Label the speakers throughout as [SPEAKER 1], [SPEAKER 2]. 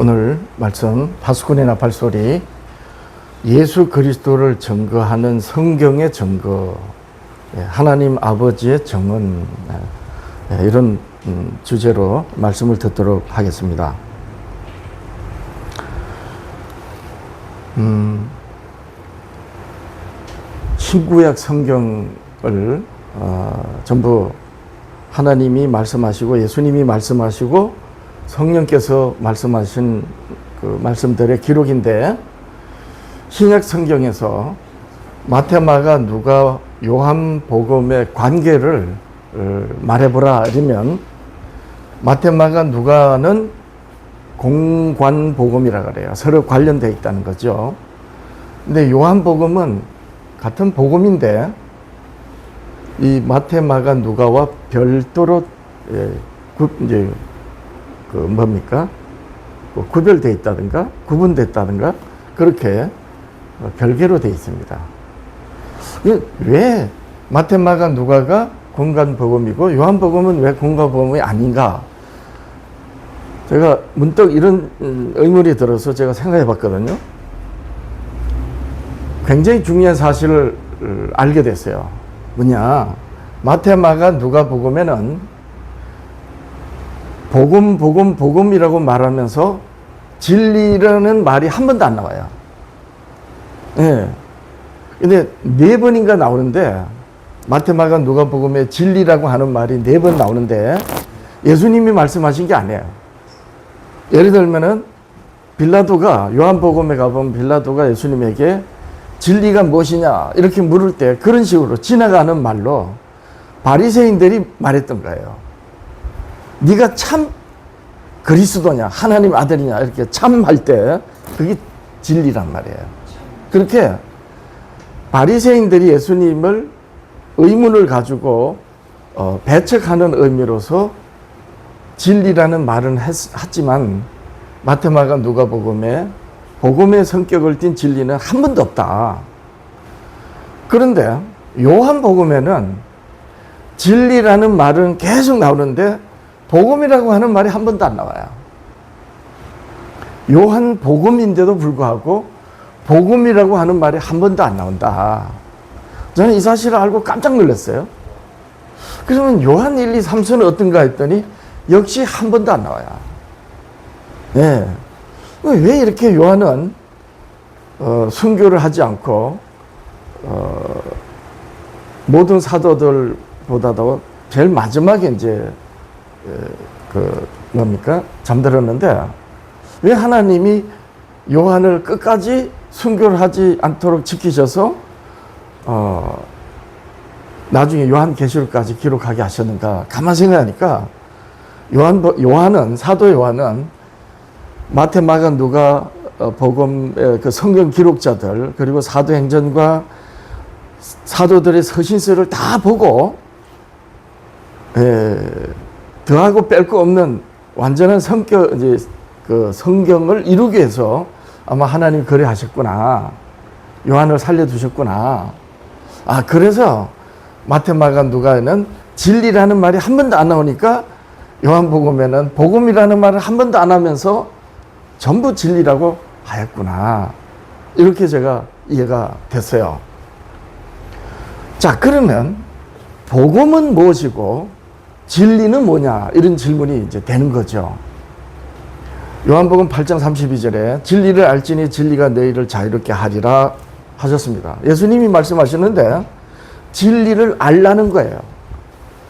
[SPEAKER 1] 오늘 말씀 파수꾼의 나팔소리, 예수 그리스도를 증거하는 성경의 증거, 하나님 아버지의 증언, 이런 주제로 말씀을 듣도록 하겠습니다. 신구약 성경을 전부 하나님이 말씀하시고 예수님이 말씀하시고 성령께서 말씀하신 그 말씀들의 기록인데, 신약 성경에서 마태, 마가, 누가, 요한 복음의 관계를 말해보라 이러면 마태, 마가, 누가는 공관 복음이라 그래요. 서로 관련되어 있다는 거죠. 근데 요한 복음은 같은 복음인데 이 마태, 마가, 누가와 별도로 이제 구별되어 있다든가 구분됐다든가 그렇게 별개로 되어 있습니다. 왜 마태, 마가, 누가가 공관 복음이고 요한 복음은 왜 공관 복음이 아닌가? 제가 문득 이런 의문이 들어서 제가 생각해 봤거든요. 굉장히 중요한 사실을 알게 됐어요. 뭐냐? 마태, 마가, 누가 복음에는 복음이라고 말하면서 진리라는 말이 한 번도 안 나와요. 예. 근데 4번인가 나오는데, 마태, 마가, 누가 복음에 진리라고 하는 말이 4번 나오는데, 예수님이 말씀하신 게 아니에요. 예를 들면은, 빌라도가, 요한 복음에 가보면 빌라도가 예수님에게 진리가 무엇이냐, 이렇게 물을 때 그런 식으로 지나가는 말로 바리새인들이 말했던 거예요. 네가 참 그리스도냐, 하나님 아들이냐, 이렇게 참 할 때 그게 진리란 말이에요. 그렇게 바리새인들이 예수님을 의문을 가지고 배척하는 의미로서 진리라는 말은 했지만 마태, 마가, 누가 복음의 성격을 띤 진리는 한 번도 없다. 그런데 요한 복음에는 진리라는 말은 계속 나오는데 복음이라고 하는 말이 한 번도 안 나와요. 요한 복음인데도 불구하고 복음이라고 하는 말이 한 번도 안 나온다. 저는 이 사실을 알고 깜짝 놀랐어요. 그러면 요한 1, 2, 3서는 어떤가 했더니 역시 한 번도 안 나와요. 네. 왜 이렇게 요한은 순교를 하지 않고 모든 사도들보다도 제일 마지막에 이제 잠들었는데 왜 하나님이 요한을 끝까지 순교를 하지 않도록 지키셔서 나중에 요한계시록까지 기록하게 하셨는가? 가만 생각하니까 사도 요한은 마태, 마가, 누가 복음의 그 성경 기록자들, 그리고 사도행전과 사도들의 서신서를 다 보고 더하고 뺄 거 없는 완전한 그 성경을 이루기 위해서 아마 하나님 그래 하셨구나. 요한을 살려두셨구나. 그래서 마태, 마가, 누가에는 진리라는 말이 한 번도 안 나오니까 요한복음에는 복음이라는 말을 한 번도 안 하면서 전부 진리라고 하였구나. 이렇게 제가 이해가 됐어요. 자, 그러면 복음은 무엇이고 진리는 뭐냐, 이런 질문이 이제 되는 거죠. 요한복음 8장 32절에 진리를 알지니 진리가 너희를 자유롭게 하리라 하셨습니다. 예수님이 말씀하셨는데 진리를 알라는 거예요.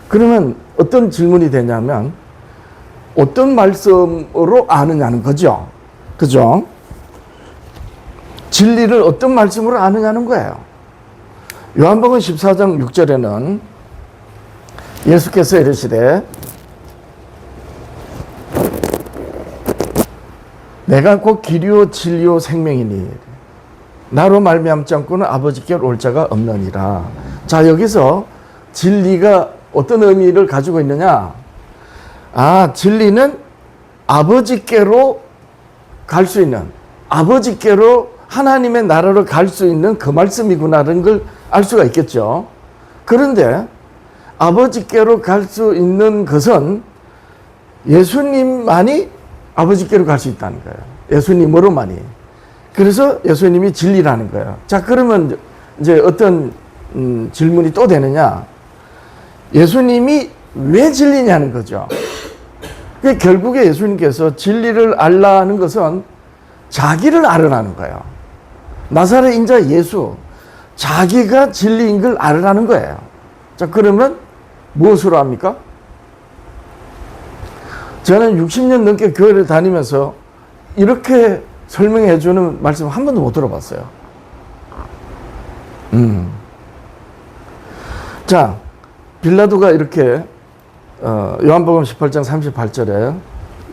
[SPEAKER 1] 그러면 어떤 질문이 되냐면 어떤 말씀으로 아느냐는 거죠. 그죠? 진리를 어떤 말씀으로 아느냐는 거예요. 요한복음 14장 6절에는 예수께서 이르시되 내가 곧 길이요 진리요 생명이니 나로 말미암지 않고는 아버지께로 올 자가 없느니라. 자, 여기서 진리가 어떤 의미를 가지고 있느냐? 진리는 아버지께로 갈 수 있는, 아버지께로 하나님의 나라로 갈 수 있는 그 말씀이구나라는 걸 알 수가 있겠죠. 그런데 아버지께로 갈 수 있는 것은 예수님만이 아버지께로 갈 수 있다는 거예요. 예수님으로만이. 그래서 예수님이 진리라는 거예요. 자, 그러면 이제 어떤 질문이 또 되느냐? 예수님이 왜 진리냐는 거죠. 결국에 예수님께서 진리를 알라는 것은 자기를 알으라는 거예요. 나사렛 인자 예수, 자기가 진리인 걸 알으라는 거예요. 자, 그러면 무엇으로 합니까? 저는 60년 넘게 교회를 다니면서 이렇게 설명해 주는 말씀 한 번도 못 들어봤어요. 자, 빌라도가 이렇게 요한복음 18장 38절에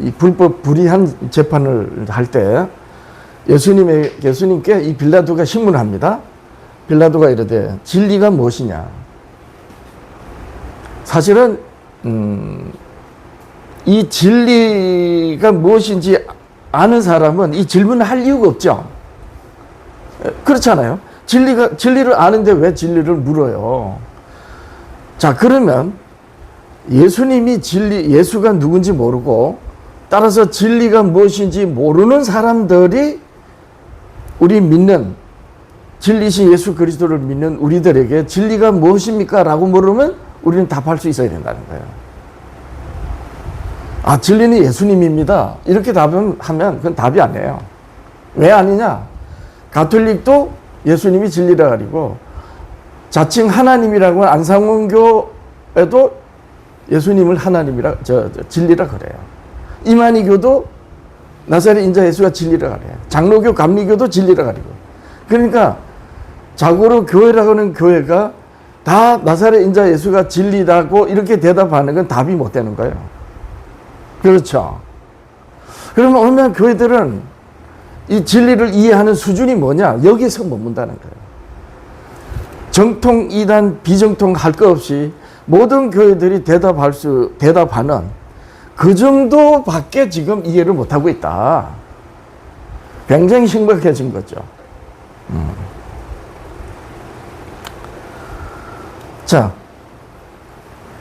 [SPEAKER 1] 이 불법 불의한 재판을 할 때 예수님께 이 빌라도가 신문합니다. 빌라도가 이르되 진리가 무엇이냐? 사실은 이 진리가 무엇인지 아는 사람은 이 질문을 할 이유가 없죠. 그렇잖아요. 진리를 아는데 왜 진리를 물어요? 자, 그러면 예수님이 예수가 누군지 모르고 따라서 진리가 무엇인지 모르는 사람들이 우리 믿는 진리신 예수 그리스도를 믿는 우리들에게 진리가 무엇입니까? 라고 물으면 우리는 답할 수 있어야 된다는 거예요. 아, 진리는 예수님입니다. 이렇게 답하면 그건 답이 아니에요. 왜 아니냐? 가톨릭도 예수님이 진리라 그리고 자칭 하나님이라고 하는 안상원교에도 예수님을 하나님이라, 진리라 그래요. 이만희교도 나사렛 인자 예수가 진리라 그래요. 장로교, 감리교도 진리라 그리고. 그러니까 자고로 교회라고 하는 교회가 다 나사렛 인자 예수가 진리라고 이렇게 대답하는 건 답이 못 되는 거예요. 그렇죠. 그러면 어느 교회들은 이 진리를 이해하는 수준이 뭐냐? 여기서 머문다는 거예요. 정통, 이단, 비정통 할 것 없이 모든 교회들이 대답하는 그 정도밖에 지금 이해를 못하고 있다. 굉장히 심각해진 거죠. 자,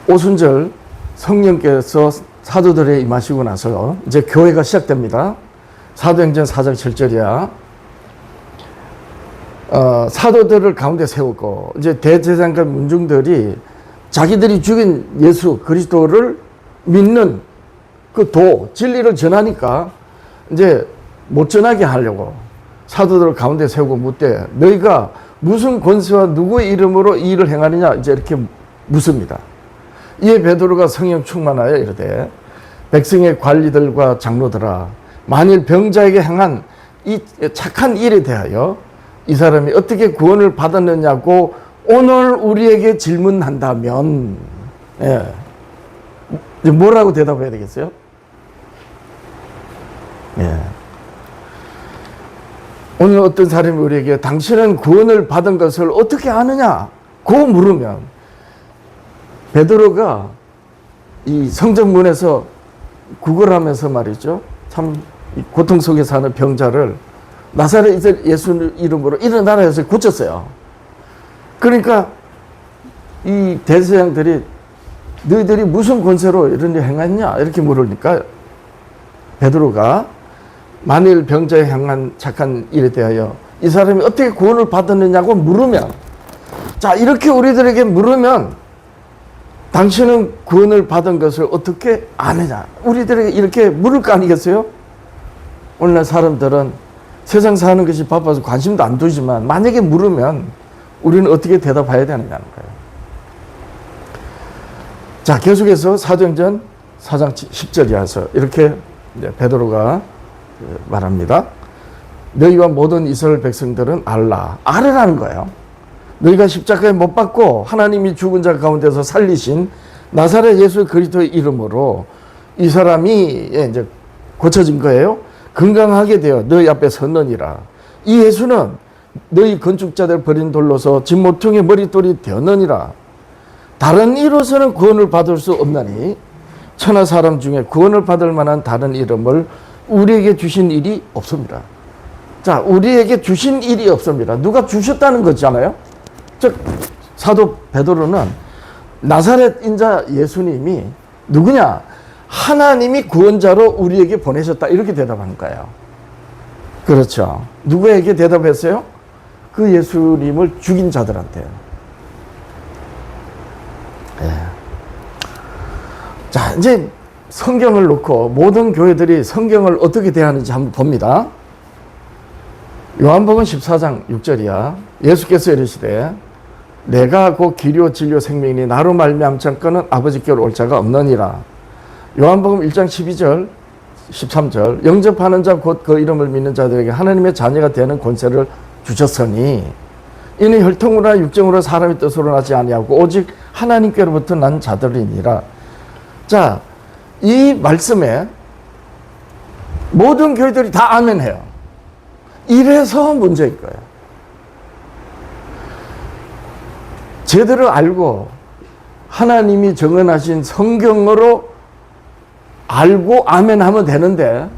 [SPEAKER 1] 오순절 성령께서 사도들에 임하시고 나서 이제 교회가 시작됩니다. 사도행전 4장 7절이야. 사도들을 가운데 세우고 이제 대제사장과 문중들이 자기들이 죽인 예수 그리스도를 믿는 그 진리를 전하니까 이제 못 전하게 하려고 사도들을 가운데 세우고 묻되 너희가 무슨 권세와 누구의 이름으로 이 일을 행하느냐 이제 이렇게 묻습니다. 이에 베드로가 성령 충만하여 이르되 백성의 관리들과 장로들아 만일 병자에게 행한 이 착한 일에 대하여 이 사람이 어떻게 구원을 받았느냐고 오늘 우리에게 질문한다면 뭐라고 대답해야 되겠어요? 오늘 어떤 사람이 우리에게 당신은 구원을 받은 것을 어떻게 아느냐? 고 물으면 베드로가 이 성전문에서 구걸하면서 말이죠. 참 고통 속에 사는 병자를 나사렛 예수 이름으로 일어나라 해서 고쳤어요. 그러니까 이 대제사장들이 너희들이 무슨 권세로 이런 일 행했냐? 이렇게 물으니까 베드로가 만일 병자에 행한 착한 일에 대하여 이 사람이 어떻게 구원을 받았느냐고 물으면 자, 이렇게 우리들에게 물으면 당신은 구원을 받은 것을 어떻게 아느냐? 우리들에게 이렇게 물을 거 아니겠어요? 오늘날 사람들은 세상 사는 것이 바빠서 관심도 안 두지만 만약에 물으면 우리는 어떻게 대답해야 되느냐는 거예요. 자, 계속해서 사도행전 4장 10절이어서 이렇게 이제 베드로가 말합니다. 너희와 모든 이스라엘 백성들은 알으라는 거예요. 너희가 십자가에 못 박고 하나님이 죽은 자 가운데서 살리신 나사렛 예수 그리스도의 이름으로 이 사람이 이제 고쳐진 거예요. 건강하게 되어 너희 앞에 섰느니라. 이 예수는 너희 건축자들 버린 돌로서 진모퉁이 머릿돌이 되었느니라. 다른 이로서는 구원을 받을 수 없나니 천하 사람 중에 구원을 받을 만한 다른 이름을 우리에게 주신 일이 없습니다. 자, 우리에게 주신 일이 없습니다. 누가 주셨다는 거잖아요. 즉 사도 베드로는 나사렛 인자 예수님이 누구냐? 하나님이 구원자로 우리에게 보내셨다. 이렇게 대답하는 거예요. 그렇죠. 누구에게 대답했어요? 그 예수님을 죽인 자들한테요. 예. 자, 이제 성경을 놓고 모든 교회들이 성경을 어떻게 대하는지 한번 봅니다. 요한복음 14장 6절이야. 예수께서 이르시되 내가 곧 길이요 진리요 생명이니 나로 말미암자거는 아버지께로 올 자가 없느니라. 요한복음 1장 12절 13절 영접하는 자 곧 그 이름을 믿는 자들에게 하나님의 자녀가 되는 권세를 주셨으니 이는 혈통으로나 육정으로 사람의 뜻으로 나지 아니하고 오직 하나님께로부터 난 자들이니라. 자, 이 말씀에 모든 교회들이 다 아멘해요. 이래서 문제일 거예요. 제대로 알고 하나님이 정언하신 성경으로 알고 아멘하면 되는데,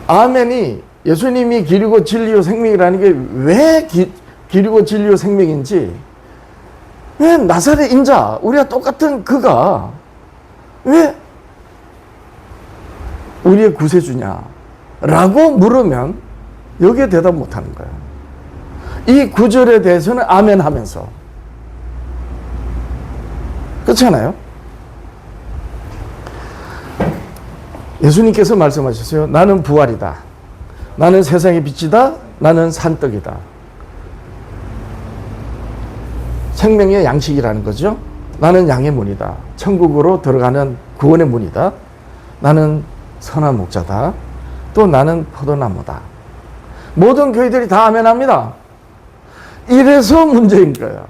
[SPEAKER 1] 아멘이 예수님이 길이고 진리요 생명이라는 게 왜 길이고 진리요 생명인지, 왜 나사렛 인자 우리가 똑같은 그가 왜 우리의 구세주냐 라고 물으면 여기에 대답 못하는 거예요. 이 구절에 대해서는 아멘 하면서, 그렇잖아요. 예수님께서 말씀하셨어요. 나는 부활이다. 나는 세상의 빛이다. 나는 산떡이다. 생명의 양식이라는 거죠. 나는 양의 문이다. 천국으로 들어가는 구원의 문이다. 나는 선한 목자다. 또 나는 포도나무다. 모든 교회들이 다 아멘합니다. 이래서 문제인 거예요.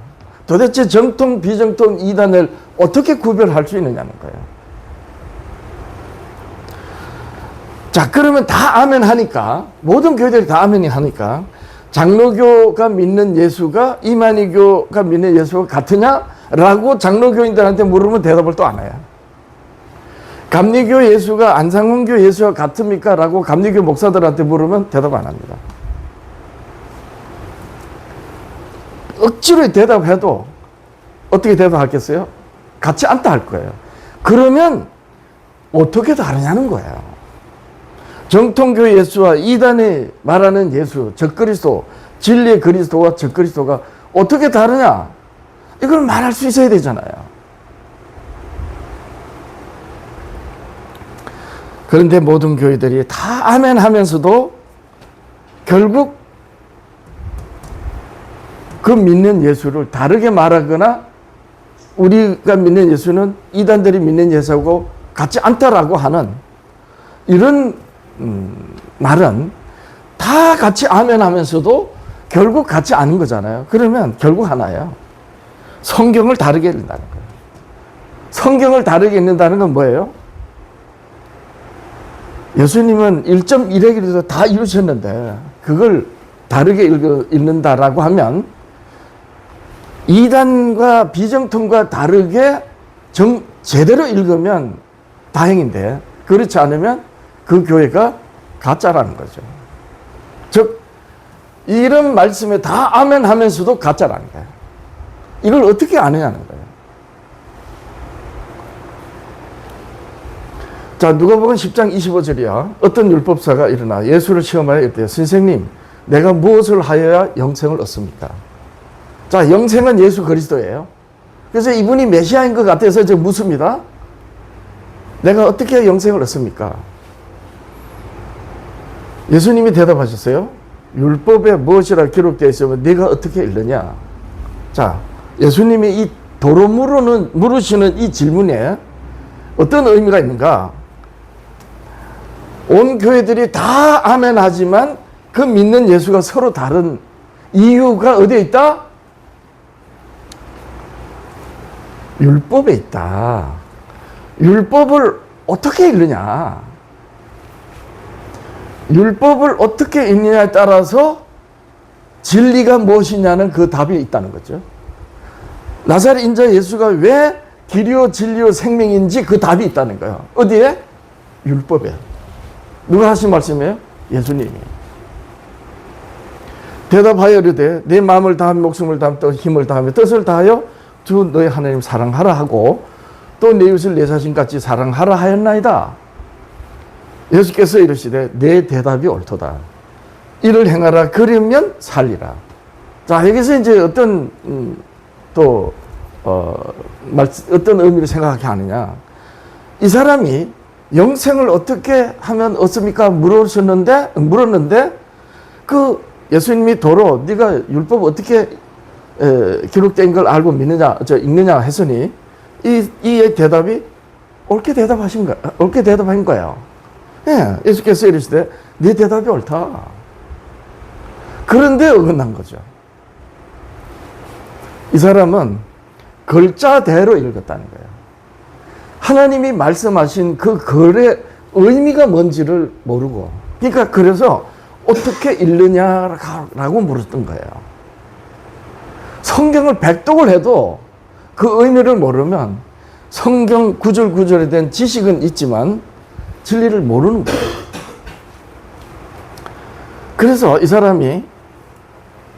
[SPEAKER 1] 도대체 정통, 비정통 이단을 어떻게 구별할 수 있느냐는 거예요. 자, 그러면 다 아멘 하니까, 모든 교회들이 다 아멘이 하니까, 장로교가 믿는 예수가 이만희교가 믿는 예수가 같으냐? 라고 장로교인들한테 물으면 대답을 또 안 해요. 감리교 예수가 안상홍교 예수와 같습니까? 라고 감리교 목사들한테 물으면 대답 안 합니다. 억지로 대답해도 어떻게 대답하겠어요? 같지 않다 할 거예요. 그러면 어떻게 다르냐는 거예요. 정통교 예수와 이단이 말하는 예수, 적그리스도, 진리의 그리스도와 적그리스도가 어떻게 다르냐? 이걸 말할 수 있어야 되잖아요. 그런데 모든 교회들이 다 아멘 하면서도 결국 그 믿는 예수를 다르게 말하거나 우리가 믿는 예수는 이단들이 믿는 예수하고 같지 않다라고 하는 이런 말은 다 같이 아멘 하면서도 결국 같지 않은 거잖아요. 그러면 결국 하나예요. 성경을 다르게 읽는다는 거예요. 성경을 다르게 읽는다는 건 뭐예요? 예수님은 1.1획이라도 다 이루셨는데 그걸 다르게 읽는다라고 하면 이단과 비정통과 다르게 제대로 읽으면 다행인데 그렇지 않으면 그 교회가 가짜라는 거죠. 즉 이런 말씀에 다 아멘 하면서도 가짜라는 거예요. 이걸 어떻게 아느냐는 거예요. 자, 누가복음 10장 25절이야. 어떤 율법사가 일어나 예수를 시험하여 이랬대요. 선생님, 내가 무엇을 하여야 영생을 얻습니까? 자, 영생은 예수 그리스도예요. 그래서 이분이 메시아인 것 같아서 이제 묻습니다. 내가 어떻게 영생을 얻습니까? 예수님이 대답하셨어요. 율법에 무엇이라 기록되어 있으면 네가 어떻게 읽느냐? 자, 예수님이 이 도로 물으시는 이 질문에 어떤 의미가 있는가? 온 교회들이 다 아멘 하지만 그 믿는 예수가 서로 다른 이유가 어디에 있다? 율법에 있다. 율법을 어떻게 읽느냐? 율법을 어떻게 읽느냐에 따라서 진리가 무엇이냐는 그 답이 있다는 거죠. 나사렛 인자 예수가 왜 길이요 진리요 생명인지 그 답이 있다는 거예요. 어디에? 율법에. 누가 하신 말씀이에요? 예수님이. 대답하여 이르되 내 마음을 다하며 목숨을 다하며 또 힘을 다하며 뜻을 다하여 주 너의 하나님 사랑하라 하고 또 내 이웃을 내 자신같이 사랑하라 하였나이다. 예수께서 이르시되 내 대답이 옳도다. 이를 행하라 그러면 살리라. 자, 여기서 이제 어떤 어떤 의미를 생각하게 하느냐. 이 사람이 영생을 어떻게 하면 얻습니까? 물었는데 그 예수님이 도로 네가 율법 어떻게 기록된 걸 알고 읽느냐 했으니 이 대답이 옳게 대답한 거예요. 예, 예수께서 이르시되 네 대답이 옳다. 그런데 어긋난 거죠. 이 사람은 글자대로 읽었다는 거예요. 하나님이 말씀하신 그 글의 의미가 뭔지를 모르고, 그러니까 그래서 어떻게 읽느냐라고 물었던 거예요. 성경을 백독을 해도 그 의미를 모르면 성경 구절구절에 대한 지식은 있지만 진리를 모르는 거예요. 그래서 이 사람이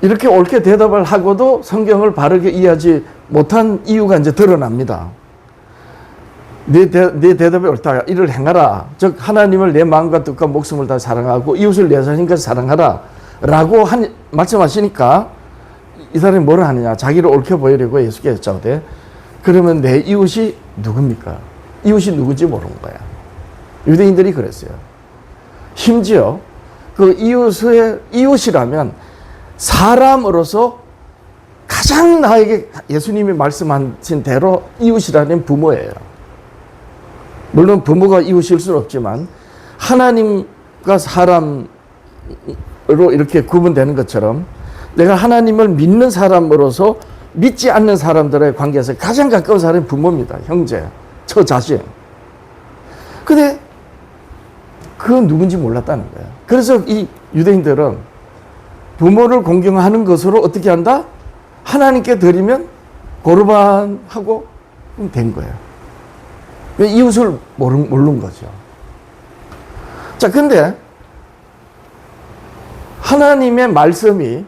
[SPEAKER 1] 이렇게 옳게 대답을 하고도 성경을 바르게 이해하지 못한 이유가 이제 드러납니다. 네 대답이 옳다. 이를 행하라. 즉 하나님을 내 마음과 뜻과 목숨을 다 사랑하고 이웃을 내 자신까지 사랑하라 라고 말씀하시니까 이 사람이 뭐를 하느냐. 자기를 옳게 보이려고 예수께 여쭤오되 그러면 내 이웃이 누굽니까? 이웃이 누군지 모르는 거야. 유대인들이 그랬어요. 심지어 그 이웃이라면 사람으로서 가장 나에게 예수님이 말씀하신 대로 이웃이라는 부모예요. 물론 부모가 이웃일 수는 없지만 하나님과 사람으로 이렇게 구분되는 것처럼 내가 하나님을 믿는 사람으로서 믿지 않는 사람들의 관계에서 가장 가까운 사람이 부모입니다. 형제, 저 자식. 근데 그건 누군지 몰랐다는 거예요. 그래서 이 유대인들은 부모를 공경하는 것으로 어떻게 한다? 하나님께 드리면 고르반하고 된 거예요. 이웃을 모르는 거죠. 자, 근데 하나님의 말씀이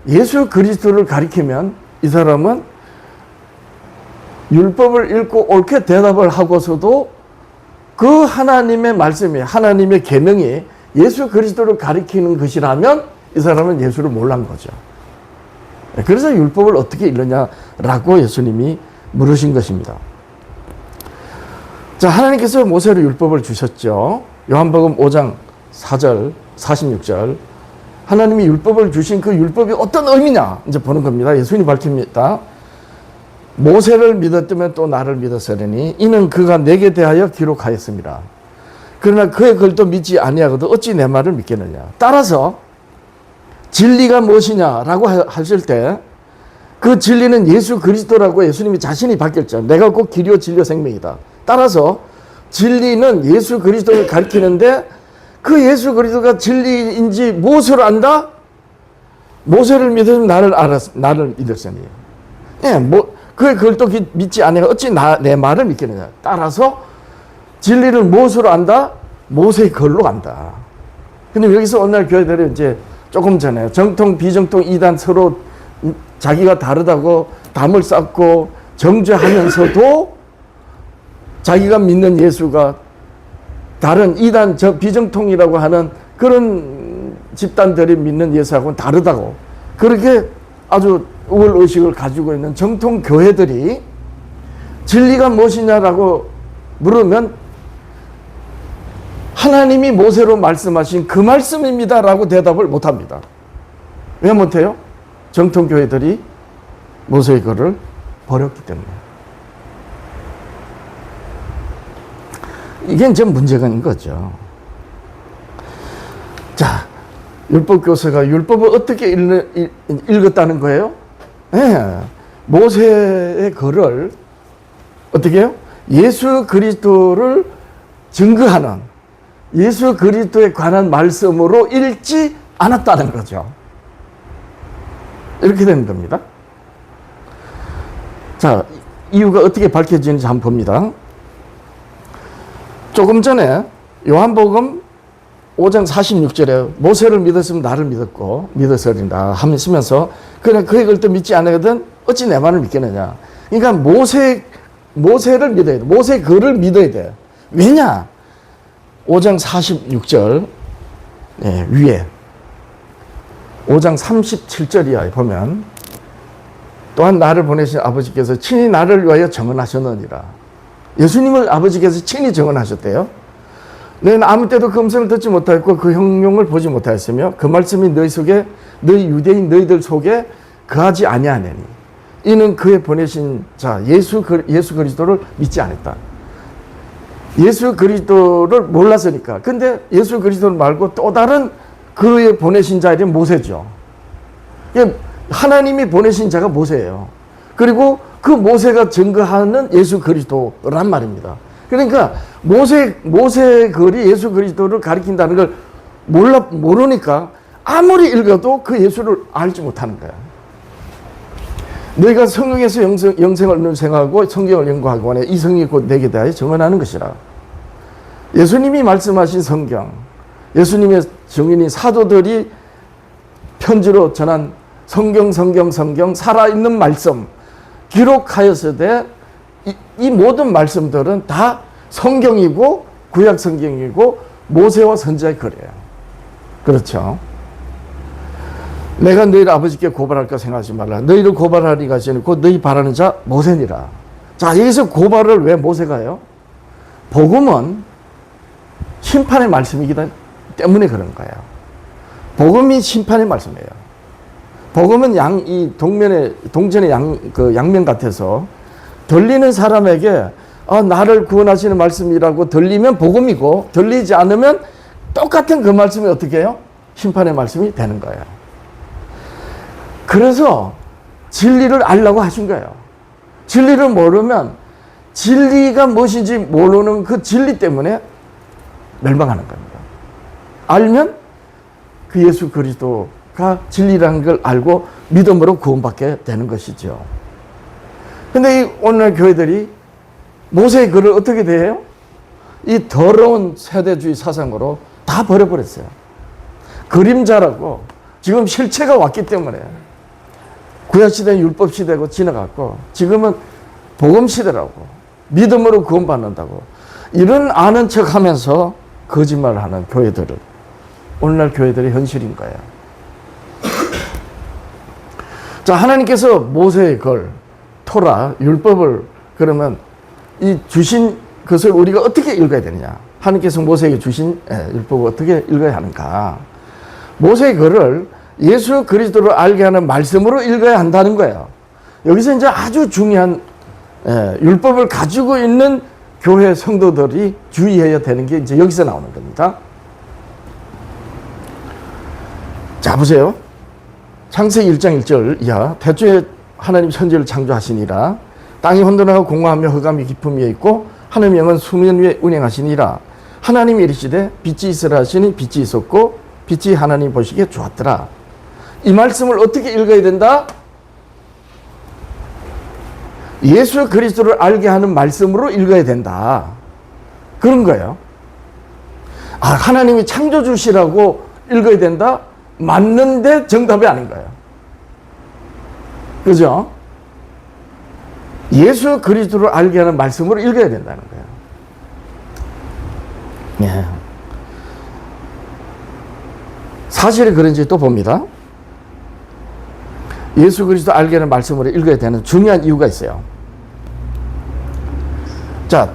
[SPEAKER 1] 예수 그리스도를 가리키면 이 사람은 율법을 읽고 옳게 대답을 하고서도 그 하나님의 말씀이, 하나님의 계명이 예수 그리스도를 가리키는 것이라면 이 사람은 예수를 몰란 거죠. 그래서 율법을 어떻게 읽느냐라고 예수님이 물으신 것입니다. 자, 하나님께서 모세를 율법을 주셨죠. 요한복음 5장 4절, 46절. 하나님이 율법을 주신 그 율법이 어떤 의미냐 이제 보는 겁니다. 예수님이 밝힙니다. 모세를 믿었다면 또 나를 믿었으리니 이는 그가 내게 대하여 기록하였습니다. 그러나 그의 글도 믿지 아니하거든 어찌 내 말을 믿겠느냐. 따라서 진리가 무엇이냐라고 하실 때 그 진리는 예수 그리스도라고 예수님이 자신이 밝혔죠. 내가 곧 길이요 진리요 생명이다. 따라서 진리는 예수 그리스도를 가리키는데 그 예수 그리스도가 진리인지 무엇을 안다? 모세를 믿으면 나를 믿었으니. 예, 그의 글도 믿지 않으면 어찌 내 말을 믿겠느냐. 따라서 진리를 무엇으로 안다? 모세의 글로 안다. 근데 여기서 오늘 교회들이 이제 조금 전에 정통, 비정통, 이단 서로 자기가 다르다고 담을 쌓고 정죄하면서도 자기가 믿는 예수가 다른 이단, 비정통이라고 하는 그런 집단들이 믿는 예수하고는 다르다고 그렇게 아주 우월의식을 가지고 있는 정통 교회들이 진리가 무엇이냐라고 물으면 하나님이 모세로 말씀하신 그 말씀입니다라고 대답을 못합니다. 왜 못해요? 정통 교회들이 모세의 글을 버렸기 때문에. 이게 이제 문제가 있는 거죠. 자, 율법교사가 율법을 어떻게 읽었다는 거예요? 네, 모세의 글을 어떻게 해요? 예수 그리스도를 증거하는 예수 그리스도에 관한 말씀으로 읽지 않았다는 거죠. 이렇게 되는 겁니다. 자, 이유가 어떻게 밝혀지는지 한번 봅니다. 조금 전에 요한복음 5장 46절에 모세를 믿었으면 나를 믿었으리라 하면서 그냥 그의 글도 믿지 않거든 어찌 내 말을 믿겠느냐. 그러니까 모세의 모세를 믿어야 돼. 모세 글을 믿어야 돼. 왜냐? 5장 46절 위에 5장 37절이야 보면 또한 나를 보내신 아버지께서 친히 나를 위하여 정언하셨느니라. 예수님을 아버지께서 친히 정언하셨대요. 너희는 아무 때도 그 음성을 듣지 못하였고 그 형용을 보지 못하였으며 그 말씀이 너희 속에 너희 유대인 너희들 속에 거하지 아니하느니 이는 그의 보내신 자 예수 그리스도를 믿지 않았다. 예수 그리스도를 몰랐으니까. 근데 예수 그리스도를 말고 또 다른 그의 보내신 자들이 모세죠. 하나님이 보내신 자가 모세예요. 그리고 그 모세가 증거하는 예수 그리스도란 말입니다. 그러니까 모세 글이 예수 그리스도를 가리킨다는 걸 모르니까 아무리 읽어도 그 예수를 알지 못하는 거야. 너희가 성경에서 영생을 생각하고 성경을 연구하고 하네. 이 성경이 곧 내게 대하여 정언하는 것이라. 예수님이 말씀하신 성경, 예수님의 증인인 사도들이 편지로 전한 성경 살아있는 말씀 기록하였으되 이 모든 말씀들은 다 성경이고 구약 성경이고 모세와 선지자의 글이에요. 그렇죠? 내가 너희를 아버지께 고발할까 생각하지 말라. 너희를 고발하리가 하시니 곧 너희 바라는 자 모세니라. 자, 여기서 고발을 왜 모세가 해요? 복음은 심판의 말씀이기 때문에 그런 거예요. 복음이 심판의 말씀이에요. 복음은 동전의 양면 같아서 들리는 사람에게 나를 구원하시는 말씀이라고 들리면 복음이고 들리지 않으면 똑같은 그 말씀이 어떻게 해요? 심판의 말씀이 되는 거예요. 그래서 진리를 알라고 하신 거예요. 진리를 모르면 진리가 무엇인지 모르는 그 진리 때문에 멸망하는 겁니다. 알면 그 예수 그리스도가 진리라는 걸 알고 믿음으로 구원받게 되는 것이죠. 근데 이 오늘날 교회들이 모세의 글을 어떻게 대해요? 이 더러운 세대주의 사상으로 다 버려버렸어요. 그림자라고 지금 실체가 왔기 때문에 구약시대는 율법시대고 지나갔고 지금은 복음시대라고 믿음으로 구원받는다고 이런 아는 척하면서 거짓말을 하는 교회들을 오늘날 교회들의 현실인 거예요. 자, 하나님께서 모세의 글, 토라, 율법을 그러면 이 주신 것을 우리가 어떻게 읽어야 되느냐? 하나님께서 모세에게 주신 율법을 어떻게 읽어야 하는가? 모세의 글을 예수 그리스도를 알게 하는 말씀으로 읽어야 한다는 거예요. 여기서 이제 아주 중요한 율법을 가지고 있는 교회 성도들이 주의해야 되는 게 이제 여기서 나오는 겁니다. 자, 보세요. 창세기 1장 1절 이하 태초에 하나님 천지를 창조하시니라. 땅이 혼돈하고 공허하며 흑암이 깊음 위에 있고 하늘의 영은 수면 위에 운행하시니라. 하나님이 이르시되 빛이 있으라 하시니 빛이 있었고 빛이 하나님 보시기에 좋았더라. 이 말씀을 어떻게 읽어야 된다? 예수 그리스도를 알게 하는 말씀으로 읽어야 된다. 그런 거예요. 하나님이 창조주시라고 읽어야 된다? 맞는데 정답이 아닌 거예요. 그죠? 예수 그리스도를 알게 하는 말씀으로 읽어야 된다는 거예요. 예. 사실이 그런지 또 봅니다. 예수 그리스도 알게 하는 말씀으로 읽어야 되는 중요한 이유가 있어요. 자,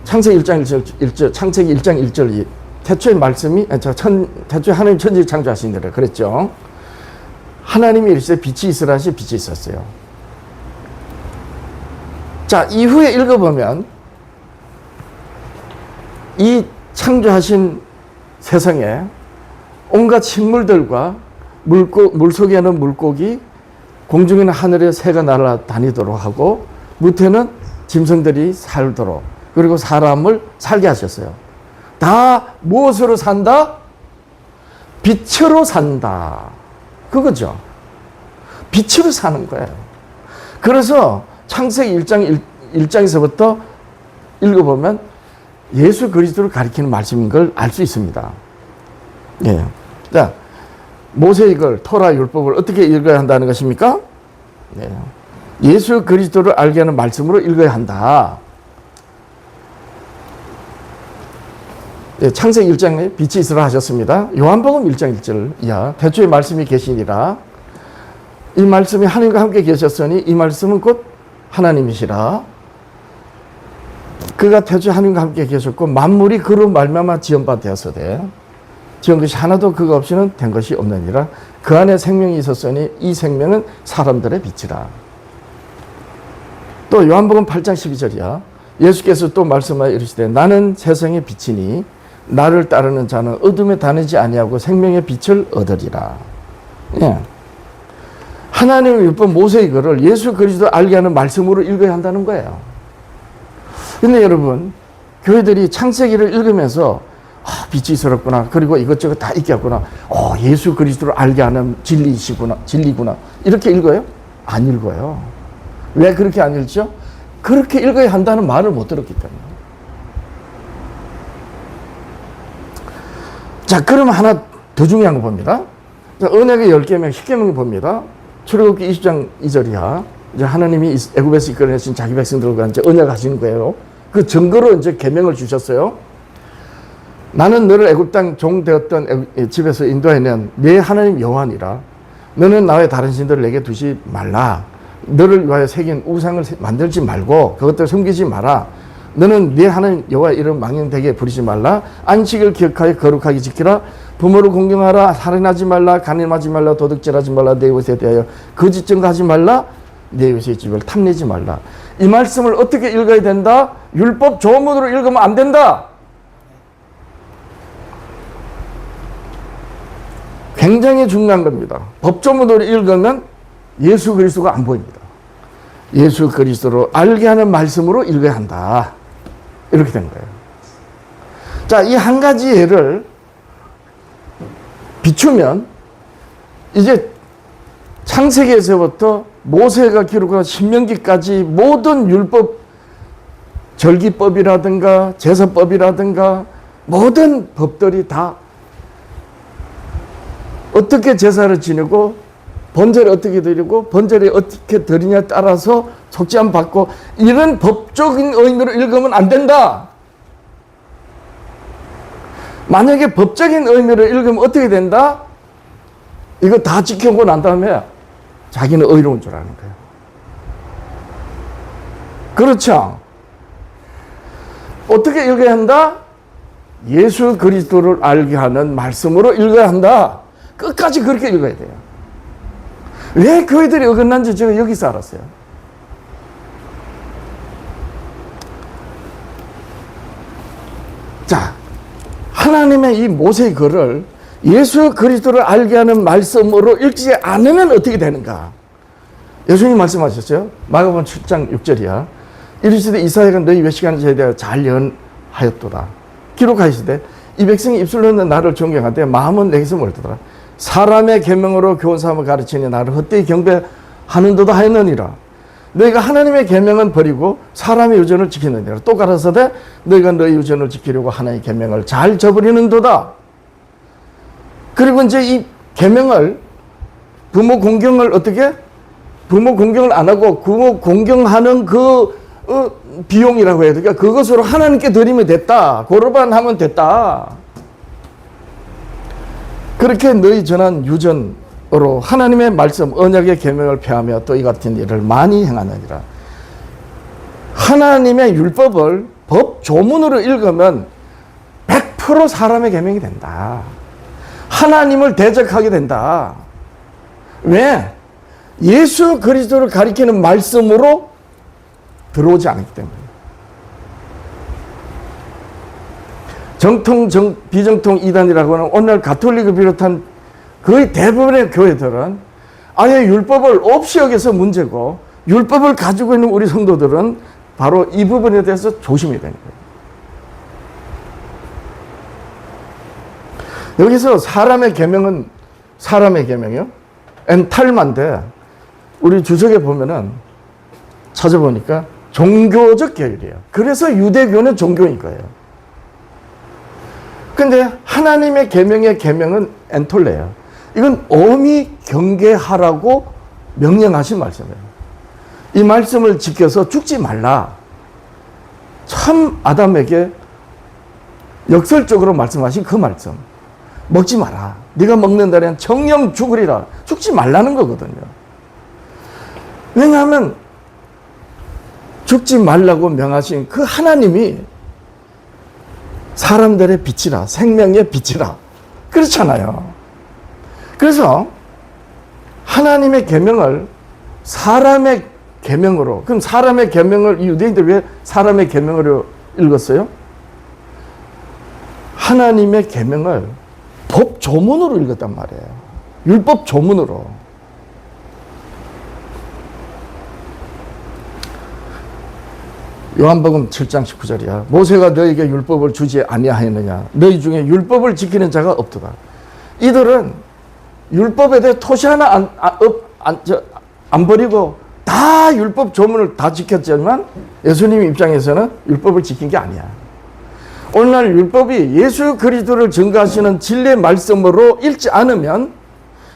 [SPEAKER 1] 창세기 1장 1절, 창세기 1장 1절, 태초의 말씀이, 태초에 하나님 천지를 창조하신 대로 그랬죠. 하나님이 이르시되 빛이 있으라 하시 빛이 있었어요. 자, 이후에 읽어보면 이 창조하신 세상에 온갖 식물들과 물속에는 물고기, 공중에는 하늘의 새가 날아다니도록 하고 무태는 짐승들이 살도록 그리고 사람을 살게 하셨어요. 다 무엇으로 산다? 빛으로 산다. 그거죠. 빛으로 사는 거예요. 그래서 창세기 1장에서부터 읽어보면 예수 그리스도를 가리키는 말씀인 걸 알 수 있습니다. 예. 자, 모세의 글, 토라 율법을 어떻게 읽어야 한다는 것입니까? 네. 예수 그리스도를 알게 하는 말씀으로 읽어야 한다. 창세기 1장에 빛이 있으라 하셨습니다. 요한복음 1장 1절 이하 태초에 말씀이 계시니라. 이 말씀이 하나님과 함께 계셨으니 이 말씀은 곧 하나님이시라. 그가 태초에 하나님과 함께 계셨고 만물이 그로 말미암아 지은 바 되었으되 지은 것이 하나도 그가 없이는 된 것이 없느니라. 그 안에 생명이 있었으니 이 생명은 사람들의 빛이라. 또 요한복음 8장 12절이야. 예수께서 또 말씀하여 이르시되 나는 세상의 빛이니 나를 따르는 자는 어둠에 다니지 아니하고 생명의 빛을 얻으리라. 예. 하나님의 율법 모세의 글을 예수 그리스도 알게 하는 말씀으로 읽어야 한다는 거예요. 근데 여러분, 교회들이 창세기를 읽으면서 빛이 있었구나. 그리고 이것저것 다 있겠구나. 예수 그리스도를 알게 하는 진리구나. 이렇게 읽어요? 안 읽어요. 왜 그렇게 안 읽죠? 그렇게 읽어야 한다는 말을 못 들었기 때문에. 자, 그러면 하나 더 중요한 거 봅니다. 자, 언약의 10계명, 10계명을 봅니다. 출애굽기 20장 2절이야. 이제 하나님이 애굽에서 이끌어내신 자기 백성들과 이제 언약하시는 거예요. 그 증거로 이제 계명을 주셨어요. 나는 너를 애굽 땅 종 되었던 집에서 인도해낸 내 하나님 여호와니라. 너는 나의 다른 신들을 내게 두지 말라. 너를 위하여 새긴 우상을 만들지 말고 그것들을 섬기지 마라. 너는 네 하나님 여호와의 이름 망령되게 부리지 말라. 안식을 기억하여 거룩하게 지키라. 부모를 공경하라. 살인하지 말라. 간음하지 말라. 도둑질하지 말라. 내 이웃에 대하여 거짓 증거하지 말라. 내 이웃의 집을 탐내지 말라. 이 말씀을 어떻게 읽어야 된다? 율법 조문으로 읽으면 안 된다. 굉장히 중요한 겁니다. 법조문으로 읽으면 예수 그리스도가 안 보입니다. 예수 그리스도로 알게 하는 말씀으로 읽어야 한다. 이렇게 된 거예요. 자, 이 한 가지 예를 비추면 이제 창세기에서부터 모세가 기록한 신명기까지 모든 율법, 절기법이라든가 제사법이라든가 모든 법들이 다 어떻게 제사를 지내고 번제를 어떻게 드리고 번제를 어떻게 드리냐에 따라서 속죄함 받고 이런 법적인 의미로 읽으면 안 된다. 만약에 법적인 의미로 읽으면 어떻게 된다? 이거 다 지켜보고 난 다음에 자기는 의로운 줄 아는 거예요. 그렇죠? 어떻게 읽어야 한다? 예수 그리스도를 알게 하는 말씀으로 읽어야 한다. 끝까지 그렇게 읽어야 돼요. 왜 교회들이 어긋난지 제가 여기서 알았어요. 자, 하나님의 이 모세의 글을 예수 그리스도를 알게 하는 말씀으로 읽지 않으면 어떻게 되는가? 예수님 말씀하셨어요. 마가복음 7장 6절이야. 이르시되 이사야가 너희 외식하는 자에 대하여 잘 예언하였도다. 기록하시되 이 백성이 입술로 는 나를 존경하되 마음은 내게서 멀더라. 사람의 계명으로 교훈삼아 가르치니 나를 헛되이 경배하는도다 하였느니라. 너희가 하나님의 계명은 버리고 사람의 유전을 지키느니라. 또 가라사대 너희가 너희 유전을 지키려고 하나님의 계명을 잘 저버리는도다. 그리고 이제 이 계명을 부모 공경을 어떻게? 부모 공경을 안 하고 부모 공경하는 그 비용이라고 해야 되니까 그것으로 하나님께 드리면 됐다. 고르반 하면 됐다. 그렇게 너희 전한 유전으로 하나님의 말씀 언약의 계명을 폐하며 또 이 같은 일을 많이 행하느니라. 하나님의 율법을 법 조문으로 읽으면 100% 사람의 계명이 된다. 하나님을 대적하게 된다. 왜? 예수 그리스도를 가리키는 말씀으로 들어오지 않기 때문에. 정통, 비정통 이단이라고 하는 오늘 가톨릭을 비롯한 거의 대부분의 교회들은 아예 율법을 없이 여겨서 문제고 율법을 가지고 있는 우리 성도들은 바로 이 부분에 대해서 조심해야 되는 거예요. 여기서 사람의 계명은 사람의 계명이요. 엔탈마인데 우리 주석에 보면은 찾아보니까 종교적 계율이에요. 그래서 유대교는 종교인 거예요. 근데 하나님의 계명의 계명은 엔톨레예요. 이건 엄히 경계하라고 명령하신 말씀이에요. 이 말씀을 지켜서 죽지 말라. 참 아담에게 역설적으로 말씀하신 그 말씀. 먹지 마라. 네가 먹는다면 정령 죽으리라. 죽지 말라는 거거든요. 왜냐하면 죽지 말라고 명하신 그 하나님이 사람들의 빛이라, 생명의 빛이라. 그렇잖아요. 그래서 하나님의 계명을 사람의 계명으로, 그럼 사람의 계명을 유대인들 왜 사람의 계명으로 읽었어요? 하나님의 계명을 법 조문으로 읽었단 말이에요. 율법 조문으로. 요한복음 7장 19절이야. 모세가 너에게 율법을 주지 아니하였느냐? 너희 중에 율법을 지키는 자가 없도다. 이들은 율법에 대해 토시 하나 안 버리고 다 율법 조문을 다 지켰지만 예수님 입장에서는 율법을 지킨 게 아니야. 오늘날 율법이 예수 그리스도를 증거하시는 진리의 말씀으로 읽지 않으면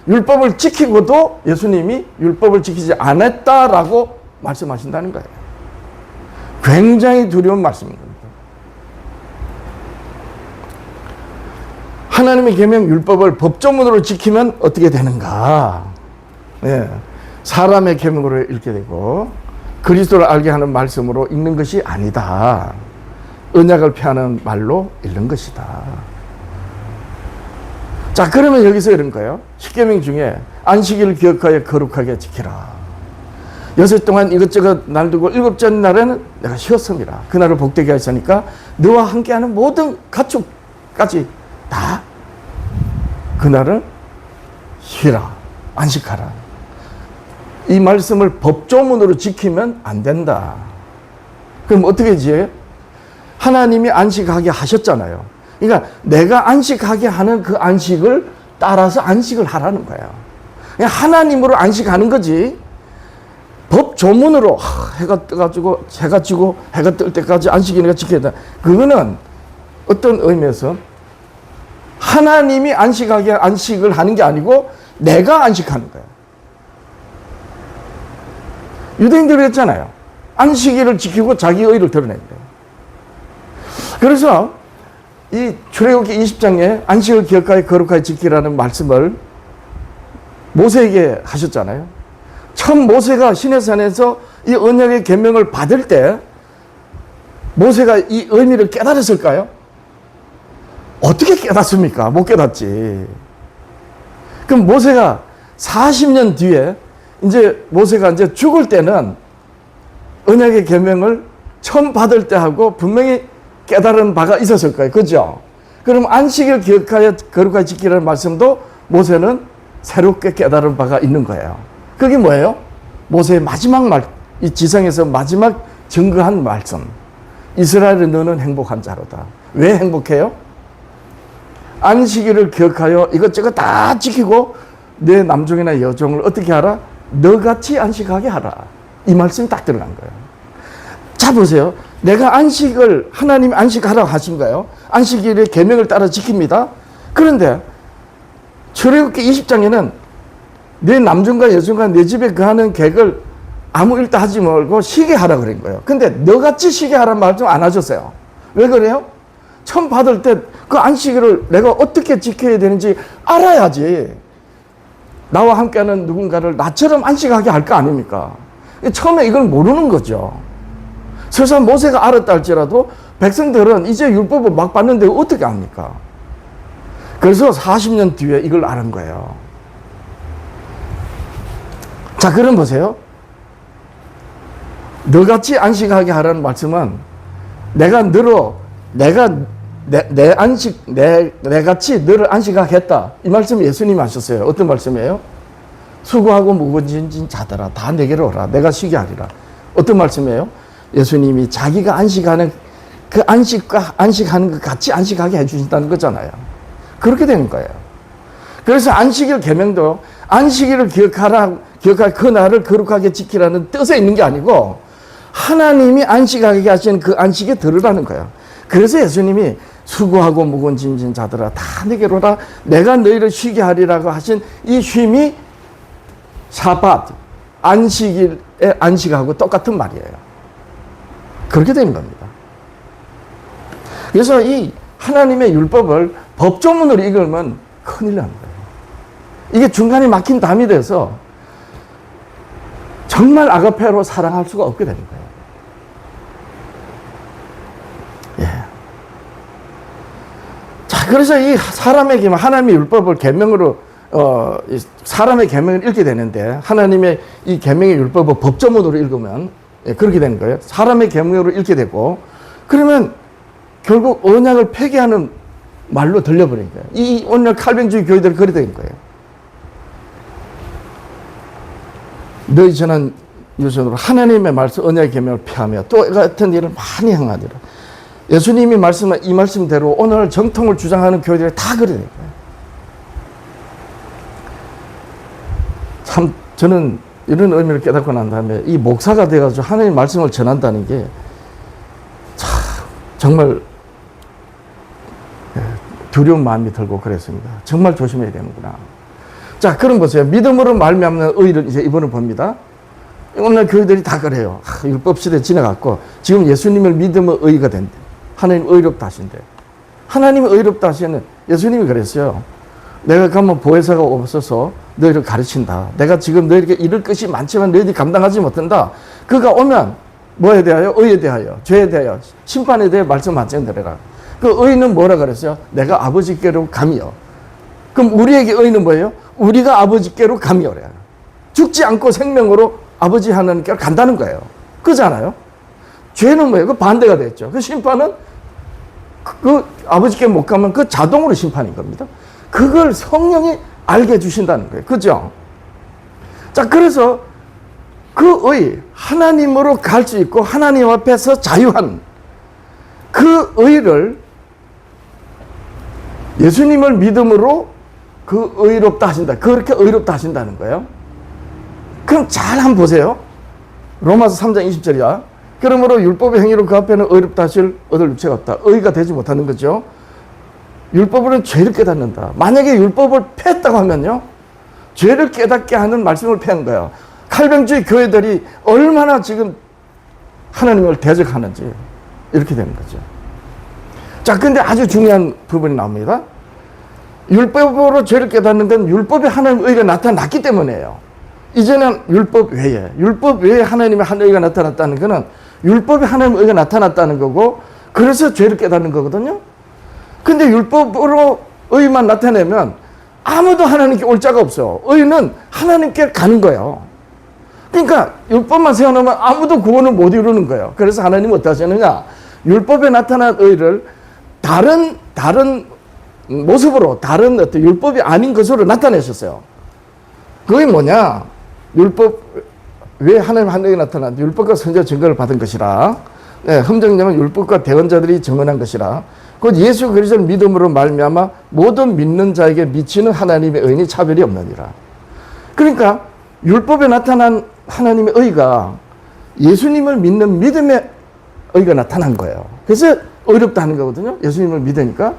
[SPEAKER 1] 율법을 지키고도 예수님이 율법을 지키지 않았다라고 말씀하신다는 거예요. 굉장히 두려운 말씀입니다. 하나님의 계명 율법을 법조문으로 지키면 어떻게 되는가? 네. 사람의 계명으로 읽게 되고 그리스도를 알게 하는 말씀으로 읽는 것이 아니다. 언약을 폐하는 말로 읽는 것이다. 자, 그러면 여기서 이런 거예요. 십계명 중에 안식일을 기억하여 거룩하게 지키라. 6일 동안 이것저것 날두고 7째 날에는 내가 쉬었습니다. 그날을 복되게 하시니까 너와 함께하는 모든 가축까지 다 그날을 쉬라. 안식하라. 이 말씀을 법조문으로 지키면 안 된다. 그럼 어떻게 지어요? 하나님이 안식하게 하셨잖아요. 그러니까 내가 안식하게 하는 그 안식을 따라서 안식을 하라는 거예요. 그냥 하나님으로 안식하는 거지. 법조문으로 해가 떠가지고 해가 지고 해가 뜰 때까지 안식일을 지켜야 된다. 그거는 어떤 의미에서 하나님이 안식하게 안식을 하는 게 아니고 내가 안식하는 거예요. 유대인들이 했잖아요. 안식일을 지키고 자기 의를 드러낸대요. 그래서 이 출애굽기 20장에 안식을 기억하여 거룩하게 지키라는 말씀을 모세에게 하셨잖아요. 처음 모세가 시내산에서 이 언약의 계명을 받을 때 모세가 이 의미를 깨달았을까요? 어떻게 깨닫습니까? 못 깨닫지. 그럼 모세가 40년 뒤에 이제 모세가 이제 죽을 때는 언약의 계명을 처음 받을 때하고 분명히 깨달은 바가 있었을 거예요. 그죠? 그럼 안식일 기억하여 거룩하게 지키라는 말씀도 모세는 새롭게 깨달은 바가 있는 거예요. 그게 뭐예요? 모세의 마지막 말, 이 지성에서 마지막 증거한 말씀. 이스라엘은 너는 행복한 자로다. 왜 행복해요? 안식일을 기억하여 이것저것 다 지키고 내 남종이나 여종을 어떻게 하라? 너같이 안식하게 하라. 이 말씀이 딱 들어간 거예요. 자, 보세요. 내가 안식을 하나님이 안식하라고 하신 거예요. 안식일의 계명을 따라 지킵니다. 그런데 출애굽기 20장에는 내 남종과 여종과 내 집에 거하는 객을 아무 일도 하지 말고 쉬게 하라 그런 거예요. 근데 너같이 쉬게 하라는 말 좀 안 하셨어요. 왜 그래요? 처음 받을 때 그 안식일을 내가 어떻게 지켜야 되는지 알아야지. 나와 함께하는 누군가를 나처럼 안식하게 할 거 아닙니까? 처음에 이걸 모르는 거죠. 설사 모세가 알았다 할지라도 백성들은 이제 율법을 막 받는데 어떻게 합니까? 그래서 40년 뒤에 이걸 아는 거예요. 자, 그럼 보세요. 너같이 안식하게 하라는 말씀은 내가 내 안식, 내같이 너를 안식하겠다. 이 말씀 예수님이 하셨어요. 어떤 말씀이에요? 수고하고 무거운 짐진 자들아, 다 내게로 오라. 내가 쉬게 하리라. 어떤 말씀이에요? 예수님이 자기가 안식하는 그 안식하는 것 같이 안식하게 해주신다는 거잖아요. 그렇게 되는 거예요. 그래서 안식일 계명도 안식일을 기억할 그 날을 거룩하게 지키라는 뜻에 있는 게 아니고 하나님이 안식하게 하시는 그 안식에 들으라는 거예요. 그래서 예수님이 수고하고 무거운 짐진 자들아 다 내게로 오라. 내가 너희를 쉬게 하리라고 하신 이 쉼이 샤밧, 안식일에 안식하고 똑같은 말이에요. 그렇게 되는 겁니다. 그래서 이 하나님의 율법을 법조문으로 읽으면 큰일 납니다. 이게 중간에 막힌 담이 돼서 정말 아가페로 사랑할 수가 없게 되는 거예요. 예. 자, 그래서 이 사람에게 하나님의 율법을 계명으로 사람의 계명을 읽게 되는데 하나님의 이 계명의 율법을 법조문으로 읽으면 그렇게 되는 거예요. 사람의 계명으로 읽게 되고 그러면 결국 언약을 폐기하는 말로 들려버린 거예요. 이 오늘 칼뱅주의 교회들이 그렇게 된 거예요. 너희 전한 유선으로 하나님의 말씀 언약의 계명을 폐하며 또 같은 일을 많이 행하리라. 예수님이 말씀한 이 말씀대로 오늘 정통을 주장하는 교회들이 다 그래 된 거예요. 참 저는 이런 의미를 깨닫고 난 다음에 이 목사가 돼가지고 하나님의 말씀을 전한다는 게 참 정말 두려운 마음이 들고 그랬습니다. 정말 조심해야 되는구나. 자, 그럼 보세요. 믿음으로 말미암는 의를 이제 이번에 봅니다. 오늘 교회들이 다 그래요. 율법 시대 지나갔고 지금 예수님을 믿으면 의가 된대. 하나님 의롭다 하신대. 하나님이 의롭다 하시는 예수님이 그랬어요. 내가 가면 보혜사가 없어서 너희를 가르친다. 내가 지금 너희에게 이를 것이 많지만 너희들이 감당하지 못한다. 그가 오면 뭐에 대하여? 의에 대하여, 죄에 대하여, 심판에 대해 말씀하지 않으라. 그 의는 뭐라 그랬어요? 내가 아버지께로 가미요. 그럼 우리에게 의는 뭐예요? 우리가 아버지께로 가미오래. 죽지 않고 생명으로 아버지 하나님께로 간다는 거예요. 그잖아요. 죄는 뭐예요? 그 반대가 됐죠. 그 심판은 그 아버지께 못 가면 그 자동으로 심판인 겁니다. 그걸 성령이 알게 해주신다는 거예요. 그죠? 자, 그래서 그 의, 하나님으로 갈 수 있고 하나님 앞에서 자유한 그 의를 예수님을 믿음으로 그 의롭다 하신다. 그렇게 의롭다 하신다는 거예요. 그럼 잘 한번 보세요. 로마서 3장 20절이야. 그러므로 율법의 행위로 그 앞에는 의롭다 하실 얻을 육체가 없다. 의가 되지 못하는 거죠. 율법으로는 죄를 깨닫는다. 만약에 율법을 폐했다고 하면요. 죄를 깨닫게 하는 말씀을 폐한 거예요. 칼뱅주의 교회들이 얼마나 지금 하나님을 대적하는지 이렇게 되는 거죠. 자, 근데 아주 중요한 부분이 나옵니다. 율법으로 죄를 깨닫는 건 율법에 하나님의 의가 나타났기 때문이에요. 이제는 율법 외에 하나님의 한 의가 나타났다는 것은 율법에 하나님의 의가 나타났다는 거고 그래서 죄를 깨닫는 거거든요. 근데 율법으로 의만 나타내면 아무도 하나님께 올 자가 없어. 의는 하나님께 가는 거예요. 그러니까 율법만 세워놓으면 아무도 구원을 못 이루는 거예요. 그래서 하나님은 어떻게 하시느냐? 율법에 나타난 의를 다른 모습으로 다른 어떤 율법이 아닌 것으로 나타내셨어요. 그게 뭐냐? 율법 왜 하나님 한 의가 나타났는데 율법과 선지자 증거를 받은 것이라. 네, 흠정령은 율법과 대언자들이 증언한 것이라. 곧 예수 그리스도를 믿음으로 말미암아 모든 믿는 자에게 미치는 하나님의 의인이 차별이 없느니라. 그러니까 율법에 나타난 하나님의 의가 예수님을 믿는 믿음의 의가 나타난 거예요. 그래서 의롭다 하는 거거든요. 예수님을 믿으니까.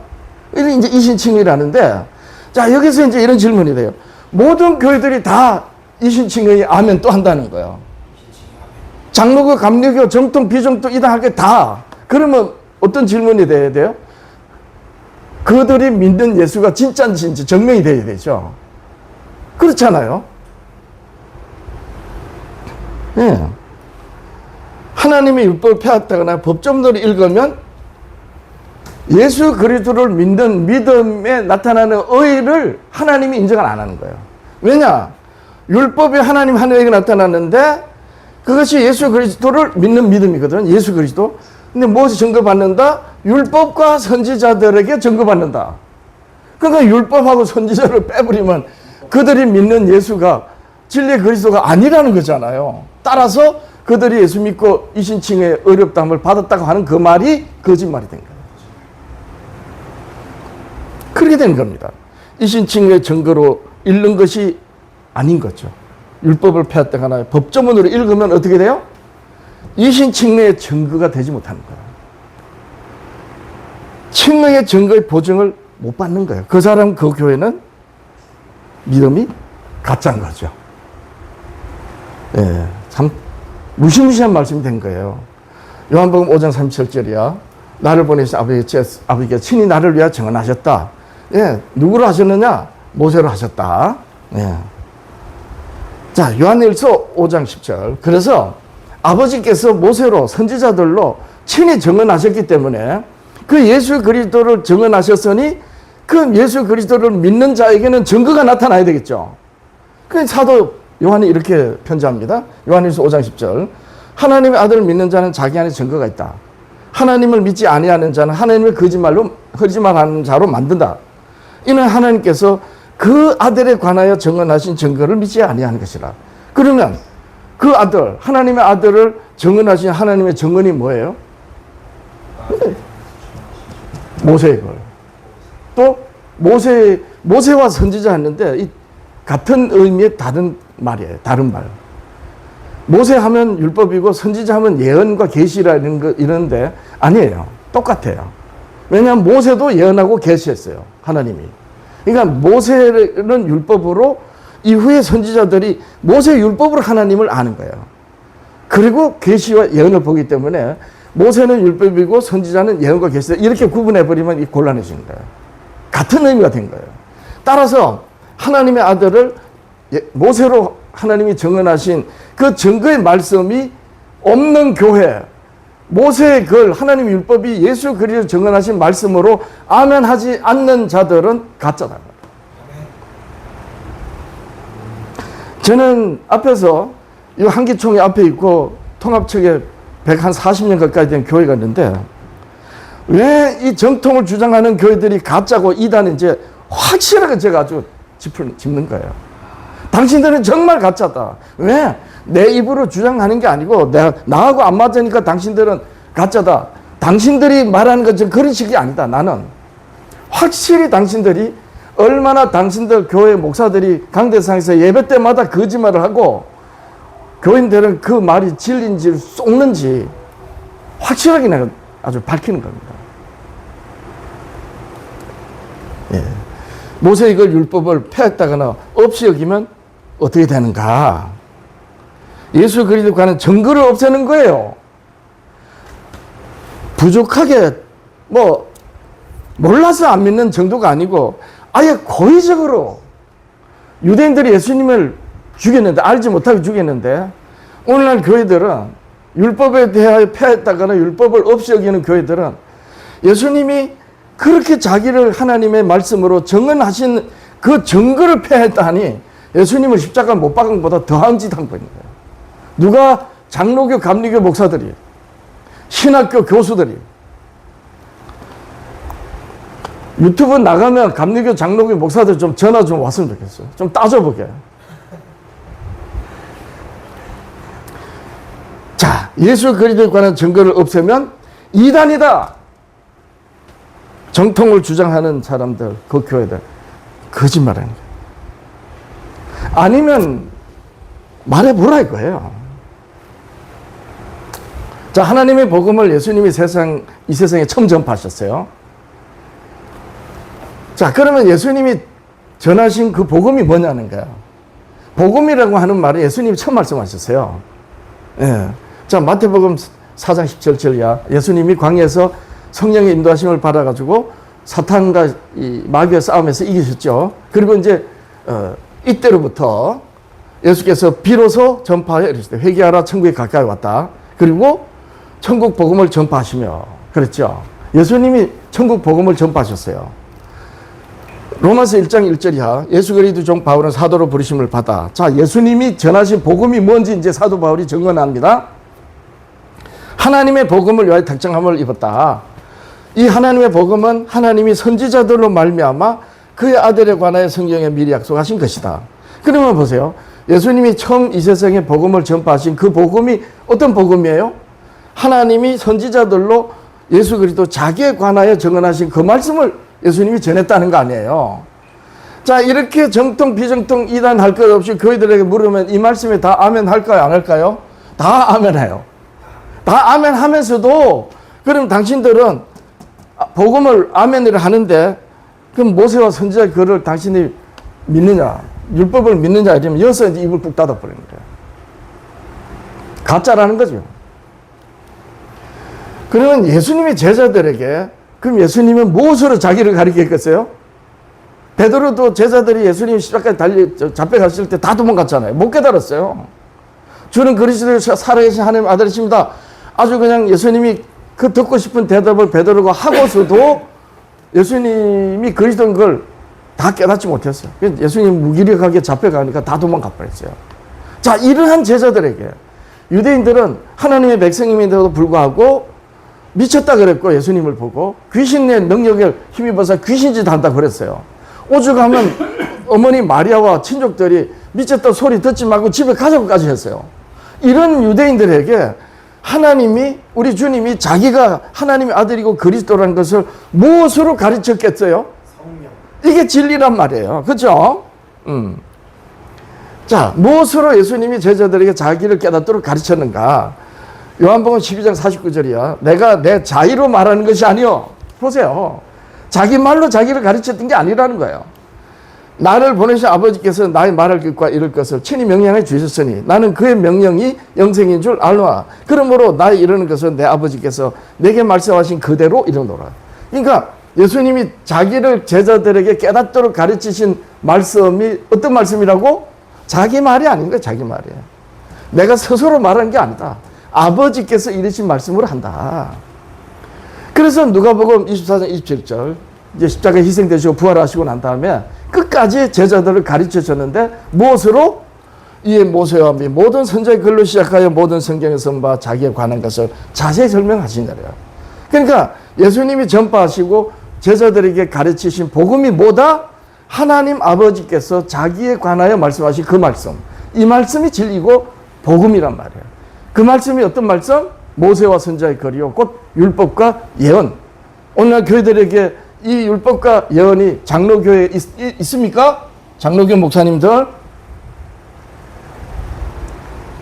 [SPEAKER 1] 이게 이제 이신칭의라는데, 자, 여기서 이제 이런 질문이 돼요. 모든 교회들이 다 이신칭의 아멘 또 한다는 거예요. 장로교, 감리교, 정통, 비정통, 이당하게 다. 그러면 어떤 질문이 돼야 돼요? 그들이 믿는 예수가 진짜인지 증명이 돼야 되죠. 그렇잖아요. 네. 하나님의 율법을 폐했다거나 법조문으로 읽으면 예수 그리스도를 믿는 믿음에 나타나는 의를 하나님이 인정을 안 하는 거예요. 왜냐? 율법에 하나님 한 의가 나타났는데 그것이 예수 그리스도를 믿는 믿음이거든. 예수 그리스도. 근데 무엇이 증거받는다? 율법과 선지자들에게 증거받는다. 그러니까 율법하고 선지자를 빼버리면 그들이 믿는 예수가 진리의 그리스도가 아니라는 거잖아요. 따라서 그들이 예수 믿고 이신칭의 의롭다함을 받았다고 하는 그 말이 거짓말이 된 거예요. 그렇게 된 겁니다. 이신칭의 증거로 읽는 것이 아닌 거죠. 율법을 폐했다거나 법조문으로 읽으면 어떻게 돼요? 이신칭의 증거가 되지 못하는 거예요. 칭의의 증거의 보증을 못 받는 거예요. 그 사람, 그 교회는 믿음이 가짜인 거죠. 예, 참 무시무시한 말씀이 된 거예요. 요한복음 5장 37절이야. 나를 보내신 아버지께 친히 나를 위하여 증언하셨다. 예, 누구로 하셨느냐? 모세로 하셨다. 예. 자, 요한일서 5장 10절. 그래서 아버지께서 모세로 선지자들로 친히 증언하셨기 때문에 그 예수 그리스도를 증언하셨으니 그 예수 그리스도를 믿는 자에게는 증거가 나타나야 되겠죠. 그 사도 요한이 이렇게 편지합니다. 요한일서 5장 10절. 하나님의 아들을 믿는 자는 자기 안에 증거가 있다. 하나님을 믿지 아니하는 자는 하나님을 거짓말하는 자로 만든다. 이는 하나님께서 그 아들에 관하여 증언하신 증거를 믿지 아니하는 것이라. 그러면 그 아들, 하나님의 아들을 증언하신 하나님의 증언이 뭐예요? 모세의 걸. 또 모세와 선지자 했는데 이 같은 의미의 다른 말이에요. 다른 말. 모세 하면 율법이고 선지자 하면 예언과 계시라는 거 이런데 아니에요. 똑같아요. 왜냐하면 모세도 예언하고 계시했어요. 하나님이. 그러니까 모세는 율법으로 이후에 선지자들이 모세 율법으로 하나님을 아는 거예요. 그리고 계시와 예언을 보기 때문에 모세는 율법이고 선지자는 예언과 계시다. 이렇게 구분해버리면 곤란해지는 거예요. 같은 의미가 된 거예요. 따라서 하나님의 아들을 모세로 하나님이 증언하신 그 증거의 말씀이 없는 교회, 모세의 글, 하나님 율법이 예수 그리스도 증언하신 말씀으로 아멘하지 않는 자들은 가짜다. 저는 앞에서 이 한기총이 앞에 있고 통합측에 140년 가까이 된 교회가 있는데 왜 이 정통을 주장하는 교회들이 가짜고 이단인지 확실하게 제가 아주 짚는 거예요. 당신들은 정말 가짜다. 왜? 내 입으로 주장하는 게 아니고 나하고 안 맞으니까 당신들은 가짜다. 당신들이 말하는 것은 그런 식이 아니다. 나는 확실히 당신들이 얼마나 당신들 교회 목사들이 강대상에서 예배 때마다 거짓말을 하고 교인들은 그 말이 진리인지 속는지 확실하게 내가 아주 밝히는 겁니다. 예. 모세 이걸 율법을 폐했다거나 없이 여기면 어떻게 되는가? 예수 그리스도에 관한 증거를 없애는 거예요. 부족하게 몰라서 안 믿는 정도가 아니고 아예 고의적으로 유대인들이 예수님을 죽였는데 알지 못하게 죽였는데 오늘날 교회들은 율법에 대하여 폐했다거나 율법을 없이 여기는 교회들은 예수님이 그렇게 자기를 하나님의 말씀으로 증언하신 그 증거를 폐했다니 예수님을 십자가 못 박은 것보다 더한 짓 한 거예요. 누가 장로교, 감리교 목사들이, 신학교 교수들이 유튜브 나가면 감리교, 장로교 목사들 좀 전화 좀 왔으면 좋겠어요. 좀 따져보게. 자, 예수 그리스도에 관한 증거를 없애면 이단이다. 정통을 주장하는 사람들, 그 교회들 거짓말하는 거예요. 아니면 말해보라 이거예요. 자, 하나님의 복음을 예수님이 이 세상에 처음 전파하셨어요. 자, 그러면 예수님이 전하신 그 복음이 뭐냐는 거예요. 복음이라고 하는 말은 예수님이 처음 말씀하셨어요. 예. 자, 마태복음 4장 17절이야. 예수님이 광야에서 성령의 인도하심을 받아가지고 사탄과 이 마귀의 싸움에서 이기셨죠. 그리고 이제 이때로부터 예수께서 비로소 전파하여 이르시되 회개하라 천국이 가까이 왔다. 그리고 천국 복음을 전파하시며 그랬죠. 예수님이 천국 복음을 전파하셨어요. 로마서 1장 1절이야. 예수 그리스도 종 바울은 사도로 부르심을 받아. 자, 예수님이 전하신 복음이 뭔지 이제 사도 바울이 증언합니다. 하나님의 복음을 위하여 택정함을 입었다. 이 하나님의 복음은 하나님이 선지자들로 말미암아 그의 아들에 관하여 성경에 미리 약속하신 것이다. 그러면 보세요. 예수님이 처음 이 세상에 복음을 전파하신 그 복음이 어떤 복음이에요? 하나님이 선지자들로 예수 그리스도 자기에 관하여 증언하신 그 말씀을 예수님이 전했다는 거 아니에요. 자, 이렇게 정통 비정통 이단 할 것 없이 교회들에게 물으면 이 말씀에 다 아멘 할까요? 안 할까요? 다 아멘해요. 다 아멘 하면서도 그럼 당신들은 복음을 아멘을 하는데 그럼 모세와 선지자 글을 당신이 믿느냐? 율법을 믿느냐? 이러면 여기서 이제 입을 꾹 닫아버리는 거예요. 가짜라는 거죠. 그러면 예수님이 제자들에게 그럼 예수님은 무엇으로 자기를 가리켰겠어요? 베드로도 제자들이 예수님 십자가에 잡혀갔을 때 다 도망갔잖아요. 못 깨달았어요. 주는 그리스도의 살아계신 하나님의 아들이십니다. 아주 그냥 예수님이 그 듣고 싶은 대답을 베드로가 하고서도 예수님이 그리스도인 걸 다 깨닫지 못했어요. 예수님 무기력하게 잡혀가니까 다 도망가 버렸어요. 자, 이러한 제자들에게 유대인들은 하나님의 백성임에도 불구하고 미쳤다 그랬고, 예수님을 보고 귀신의 능력에 힘입어서 귀신짓 한다 그랬어요. 오죽하면 어머니 마리아와 친족들이 미쳤다 소리 듣지 말고 집에 가자고까지 했어요. 이런 유대인들에게 하나님이, 우리 주님이 자기가 하나님의 아들이고 그리스도라는 것을 무엇으로 가르쳤겠어요? 성령. 이게 진리란 말이에요. 그렇죠? 자, 무엇으로 예수님이 제자들에게 자기를 깨닫도록 가르쳤는가? 요한복음 12장 49절이야. 내가 내 자의로 말하는 것이 아니요. 보세요. 자기 말로 자기를 가르쳤던 게 아니라는 거예요. 나를 보내신 아버지께서 나의 말할 것과 이룰 것을 친히 명령해 주셨으니 나는 그의 명령이 영생인 줄 알노라. 그러므로 나의 이르는 것은 내 아버지께서 내게 말씀하신 그대로 이르노라. 그러니까 예수님이 자기를 제자들에게 깨닫도록 가르치신 말씀이 어떤 말씀이라고? 자기 말이 아닌 거예요. 자기 말이에요. 내가 스스로 말하는 게 아니다. 아버지께서 이르신 말씀으로 한다. 그래서 누가복음 24장 27절 이제 십자가에 희생되시고 부활하시고 난 다음에 끝까지 제자들을 가르쳐 줬는데 무엇으로? 이에 모세와 및 모든 선지자의 글로 시작하여 모든 성경의 선바 자기에 관한 것을 자세히 설명하시느라. 그러니까 예수님이 전파하시고 제자들에게 가르치신 복음이 뭐다? 하나님 아버지께서 자기에 관하여 말씀하신 그 말씀. 이 말씀이 진리고 복음이란 말이에요. 그 말씀이 어떤 말씀? 모세와 선지자의 글이요 곧 율법과 예언. 오늘날 교회들에게 이 율법과 예언이 장로교회에 있습니까? 장로교 목사님들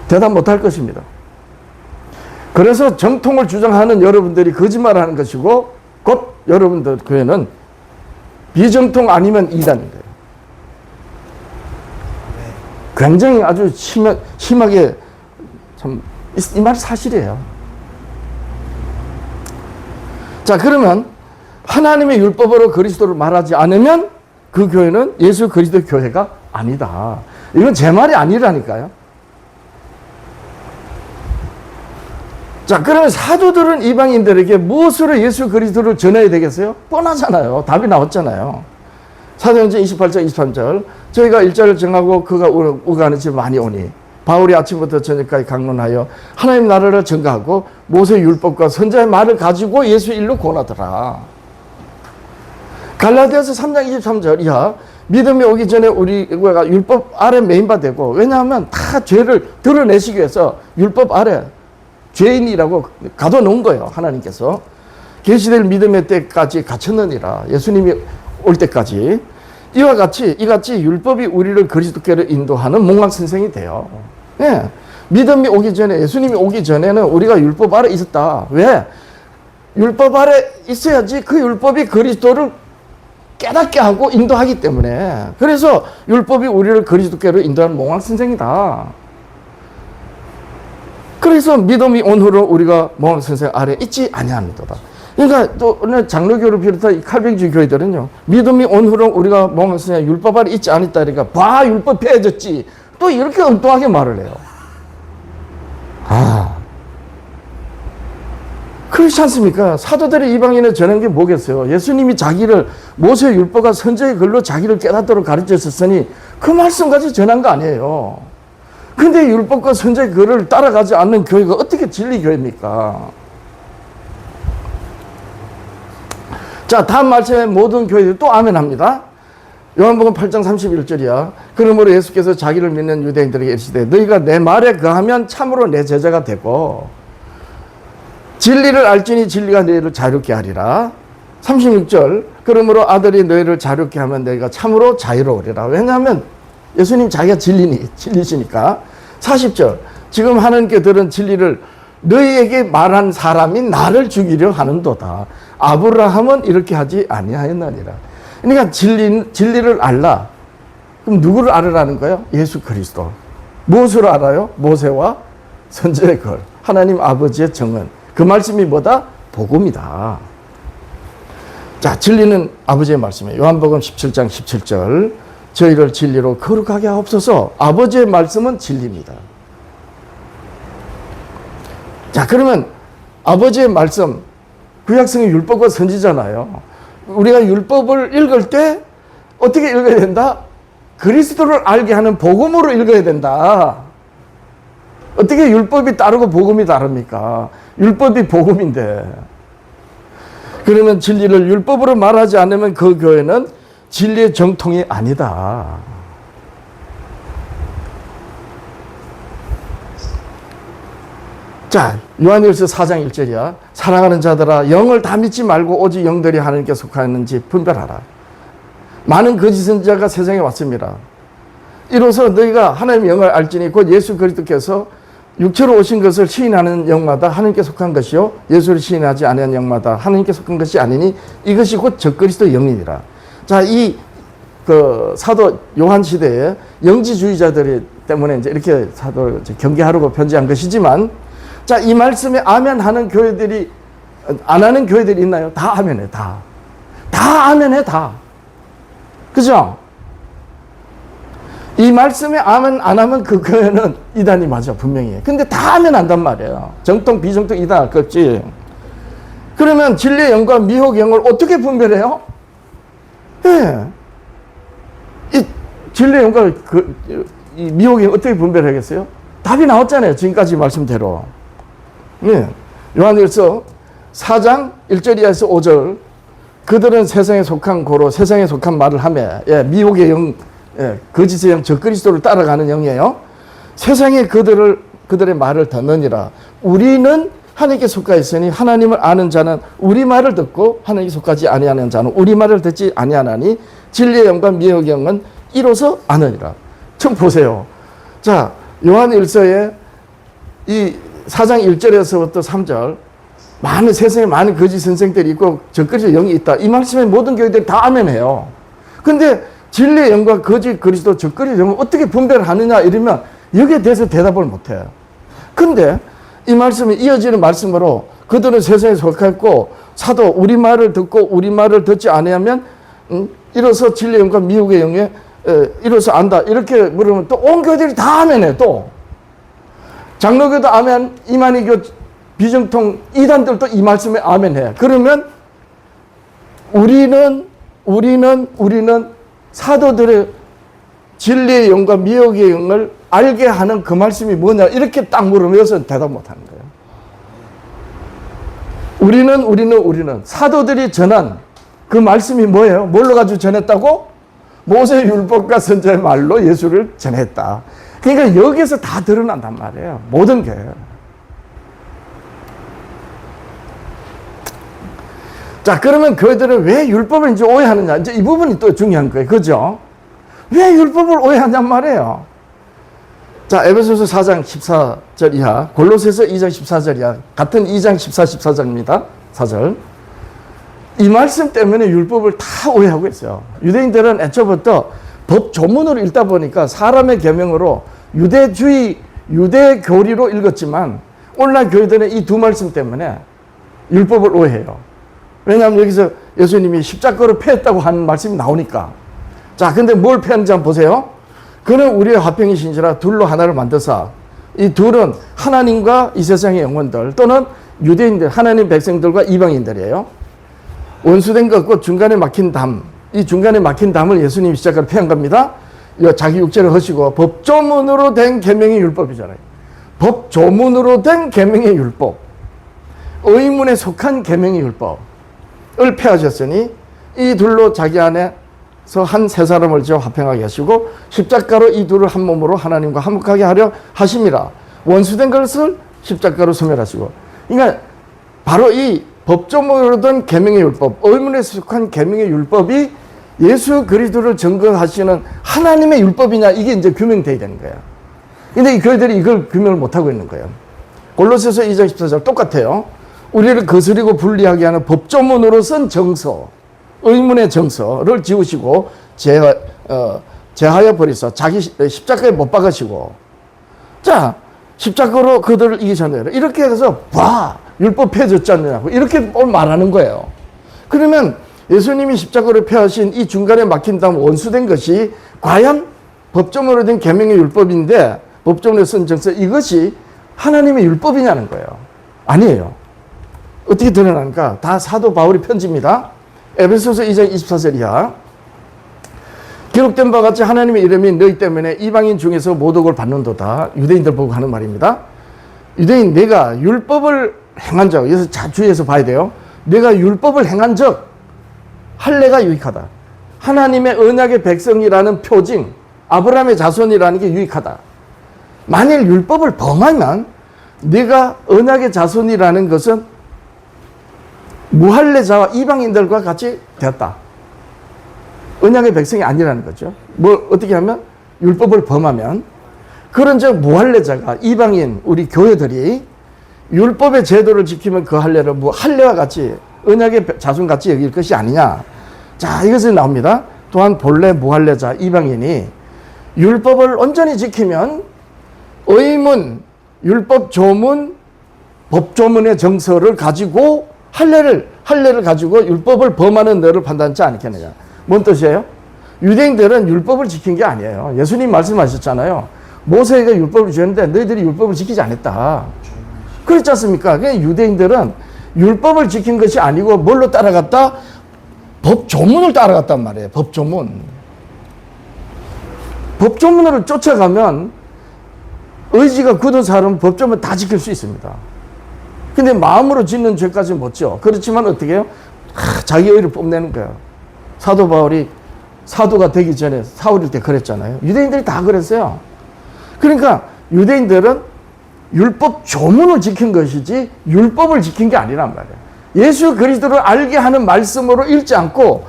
[SPEAKER 1] 대답 못할 것입니다. 그래서 정통을 주장하는 여러분들이 거짓말하는 것이고 곧 여러분들 교회는 비정통 아니면 이단인 거예요. 굉장히 아주 심하게 참 이 말 사실이에요. 자, 그러면 하나님의 율법으로 그리스도를 말하지 않으면 그 교회는 예수 그리스도 교회가 아니다. 이건 제 말이 아니라니까요. 자, 그러면 사도들은 이방인들에게 무엇으로 예수 그리스도를 전해야 되겠어요? 뻔하잖아요. 답이 나왔잖아요. 사도행전 28장 23절 저희가 일자를 정하고 그가 오가는 집 많이 오니 바울이 아침부터 저녁까지 강론하여 하나님 나라를 전가하고 모세 율법과 선지자의 말을 가지고 예수 일로 권하더라. 갈라디아서 3장 23절 이하 믿음이 오기 전에 우리가 율법 아래 메인바되고 왜냐하면 다 죄를 드러내시기 위해서 율법 아래 죄인이라고 가둬놓은 거예요. 하나님께서 계시될 믿음의 때까지 갇혔느니라. 예수님이 올 때까지 이같이 율법이 우리를 그리스도께로 인도하는 몽학선생이 돼요. 예. 믿음이 오기 전에, 예수님이 오기 전에는 우리가 율법 아래 있었다. 왜? 율법 아래 있어야지 그 율법이 그리스도를 깨닫게 하고 인도하기 때문에. 그래서 율법이 우리를 그리스도께로 인도하는 몽학선생이다. 그래서 믿음이 온 후로 우리가 몽학선생 아래 있지 아니하는도다. 그러니까 또 오늘 장로교를 비롯한 칼뱅주의 교회들은요, 믿음이 온 후로 우리가 몽학선생 율법 아래 있지 않았다. 그러니까 봐, 율법 폐해졌지. 또 이렇게 엉뚱하게 말을 해요. 그렇지 않습니까? 사도들이 이방인에 전한 게 뭐겠어요? 예수님이 자기를 모세 율법과 선지자의 글로 자기를 깨닫도록 가르쳤으니 그 말씀까지 전한 거 아니에요. 근데 율법과 선지자의 글을 따라가지 않는 교회가 어떻게 진리 교회입니까? 자, 다음 말씀에 모든 교회들이 또 아멘합니다. 요한복음 8장 31절이야. 그러므로 예수께서 자기를 믿는 유대인들에게 이르시되 너희가 내 말에 거하면 참으로 내 제자가 되고 진리를 알지니 진리가 너희를 자유롭게 하리라. 36절 그러므로 아들이 너희를 자유롭게 하면 너희가 참으로 자유로우리라. 왜냐하면 예수님 자기가 진리시니까. 40절 지금 하나님께 들은 진리를 너희에게 말한 사람이 나를 죽이려 하는도다. 아브라함은 이렇게 하지 아니하였느니라. 그러니까 진리를 알라. 그럼 누구를 알으라는 거예요? 예수 그리스도. 무엇으로 알아요? 모세와 선지자의 글, 하나님 아버지의 정은. 그 말씀이 뭐다? 복음이다. 자, 진리는 아버지의 말씀이에요. 요한복음 17장 17절. 저희를 진리로 거룩하게 하옵소서. 아버지의 말씀은 진리입니다. 자, 그러면 아버지의 말씀, 구약성의 율법과 선지잖아요. 우리가 율법을 읽을 때 어떻게 읽어야 된다? 그리스도를 알게 하는 복음으로 읽어야 된다. 어떻게 율법이 따르고 복음이 다릅니까? 율법이 복음인데. 그러면 진리를 율법으로 말하지 않으면 그 교회는 진리의 정통이 아니다. 자, 요한일서 4장 1절이야. 사랑하는 자들아, 영을 다 믿지 말고 오직 영들이 하나님께 속하는지 분별하라. 많은 거짓 선지자가 세상에 왔습니다. 이로써 너희가 하나님의 영을 알지니 곧 예수 그리스도께서 육체로 오신 것을 시인하는 영마다 하나님께 속한 것이요 예수를 시인하지 아니한 영마다 하나님께 속한 것이 아니니 이것이 곧 적그리스도 영이니라. 자, 이 사도 요한 시대에 영지주의자들이 때문에 이제 이렇게 사도 경계하려고 편지한 것이지만, 자, 이 말씀에 아멘 하는 교회들이, 안 하는 교회들이 있나요? 다 아멘해, 다. 다 아멘해, 다. 그죠? 이 말씀에 아멘 안 하면 그 교회는 이단이 맞아, 분명히. 근데 다 아멘 한단 말이에요. 정통, 비정통 이단 할 거 없지. 그러면 진리의 영과 미혹의 영을 어떻게 분별해요? 예. 이 진리의 영과 이 미혹의 영 어떻게 분별하겠어요? 답이 나왔잖아요. 지금까지 말씀대로. 예. 요한일서 4장 1절 이하에서 5절. 그들은 세상에 속한 고로 세상에 속한 말을 하며, 예, 미혹의 영, 예, 거짓의 영, 적그리스도를 따라가는 영이에요. 세상에 그들의 말을 듣느니라. 우리는 하나님께 속하 있으니 하나님을 아는 자는 우리 말을 듣고 하나님께 속하지 아니하는 자는 우리 말을 듣지 아니하나니 진리의 영과 미혹의 영은 이로써 아느니라. 좀 보세요. 자, 요한일서에 이 4장 1절에서부터 3절 세상에 많은 거짓 선생들이 있고 적그리스도 영이 있다. 이 말씀에 모든 교회들이 다 아멘해요. 근데 진리의 영과 거짓 그리스도 적그리스도 영을 어떻게 분별하느냐 이러면 여기에 대해서 대답을 못해요. 근데 이 말씀이 이어지는 말씀으로 그들은 세상에 속했고 사도 우리 말을 듣고 우리 말을 듣지 아니하면 이로써 진리의 영과 미혹의 영에 이로써 안다. 이렇게 물으면 또 온 교회들이 다 아멘해. 또 장로교도 아멘, 이만희교 비정통 이단들도 이 말씀에 아멘해. 그러면 우리는 사도들의 진리의 영과 미혹의 영을 알게 하는 그 말씀이 뭐냐 이렇게 딱 물으면 여기서 대답 못하는 거예요. 우리는 사도들이 전한 그 말씀이 뭐예요? 뭘로 가지고 전했다고? 모세 율법과 선지자의 말로 예수를 전했다. 그러니까 여기서 다 드러난단 말이에요. 모든 게. 자, 그러면 그들은 왜 율법을 이제 오해하느냐? 이제 이 부분이 또 중요한 거예요. 그죠? 왜 율법을 오해하냔 말이에요. 자, 에베소서 4장 14절 이하, 골로새서 2장 14절 이하, 같은 2장 14, 14절입니다. 4절. 이 말씀 때문에 율법을 다 오해하고 있어요. 유대인들은 애초부터 법 조문으로 읽다 보니까 사람의 계명으로 유대주의, 유대 교리로 읽었지만 오늘날 교회들은 이 두 말씀 때문에 율법을 오해해요. 왜냐하면 여기서 예수님이 십자가로 패했다고 하는 말씀이 나오니까. 자, 근데 뭘 패했는지 한번 보세요. 그는 우리의 화평이신지라 둘로 하나를 만드사. 이 둘은 하나님과 이 세상의 영혼들 또는 유대인들, 하나님 백성들과 이방인들이에요. 원수된 것 없고 중간에 막힌 담. 이 중간에 막힌 담을 예수님이 십자가로 패한 겁니다. 자기 육체를 허시고 법조문으로 된 계명의 율법이잖아요. 법조문으로 된 계명의 율법. 의문에 속한 계명의 율법을 폐하셨으니 이 둘로 자기 안에서 한 세 사람을 지어 화평하게 하시고 십자가로 이 둘을 한 몸으로 하나님과 화목하게 하려 하심이라. 원수된 것을 십자가로 소멸하시고. 그러니까 바로 이 법조문으로 된 계명의 율법, 의문에 속한 계명의 율법이 예수 그리스도를 증거하시는 하나님의 율법이냐 이게 이제 규명돼야 되는 거예요. 근데 이 교회들이 이걸 규명을 못하고 있는 거예요. 골로새서 2장 14절 똑같아요. 우리를 거스리고 분리하게 하는 법조문으로 쓴 정서, 의문의 정서를 지우시고 제하여 버리사 자기 십자가에 못 박으시고. 자, 십자가로 그들을 이기셨느니라. 이렇게 해서 봐, 율법 펴졌지 않느냐고 이렇게 말하는 거예요. 그러면 예수님이 십자가로 펴신 이 중간에 막힌 다음 원수된 것이 과연 법조문으로 된 계명의 율법인데, 법조문으로 쓴 정서, 이것이 하나님의 율법이냐는 거예요. 아니에요. 어떻게 드러나는가? 다 사도 바울의 편지입니다. 에베소서 2장 24절 이하. 기록된 바와 같이 하나님의 이름이 너희 때문에 이방인 중에서 모독을 받는도다. 유대인들 보고 하는 말입니다. 유대인, 내가 율법을 행한 적, 여기서 주의해서 봐야 돼요. 내가 율법을 행한 적 할례가 유익하다. 하나님의 언약의 백성이라는 표징, 아브라함의 자손이라는 게 유익하다. 만일 율법을 범하면 네가 언약의 자손이라는 것은 무할례자와 이방인들과 같이 되었다. 언약의 백성이 아니라는 거죠. 뭐 어떻게 하면 율법을 범하면, 그런즉 무할례자가, 이방인 우리 교회들이 율법의 제도를 지키면 그 할례를 할례와 같이 언약의 자손 같이 여길 것이 아니냐. 자, 이것이 나옵니다. 또한 본래 무할례자 이방인이 율법을 온전히 지키면 의문, 율법 조문, 법조문의 정서를 가지고 할례를 가지고 율법을 범하는 너를 판단하지 않겠느냐. 뭔 뜻이에요? 유대인들은 율법을 지킨 게 아니에요. 예수님 말씀하셨잖아요. 모세가 율법을 주었는데 너희들이 율법을 지키지 않았다. 그렇지 않습니까? 그러니까 유대인들은 율법을 지킨 것이 아니고 뭘로 따라갔다? 법조문을 따라갔단 말이에요. 법조문. 법조문으로 쫓아가면 의지가 굳은 사람은 법조문 다 지킬 수 있습니다. 근데 마음으로 짓는 죄까지는 못 져. 그렇지만 어떻게 해요? 자기 의를 뽐내는 거예요. 사도 바울이 사도가 되기 전에 사울일 때 그랬잖아요. 유대인들이 다 그랬어요. 그러니까 유대인들은 율법 조문을 지킨 것이지 율법을 지킨 게 아니란 말이에요. 예수 그리스도를 알게 하는 말씀으로 읽지 않고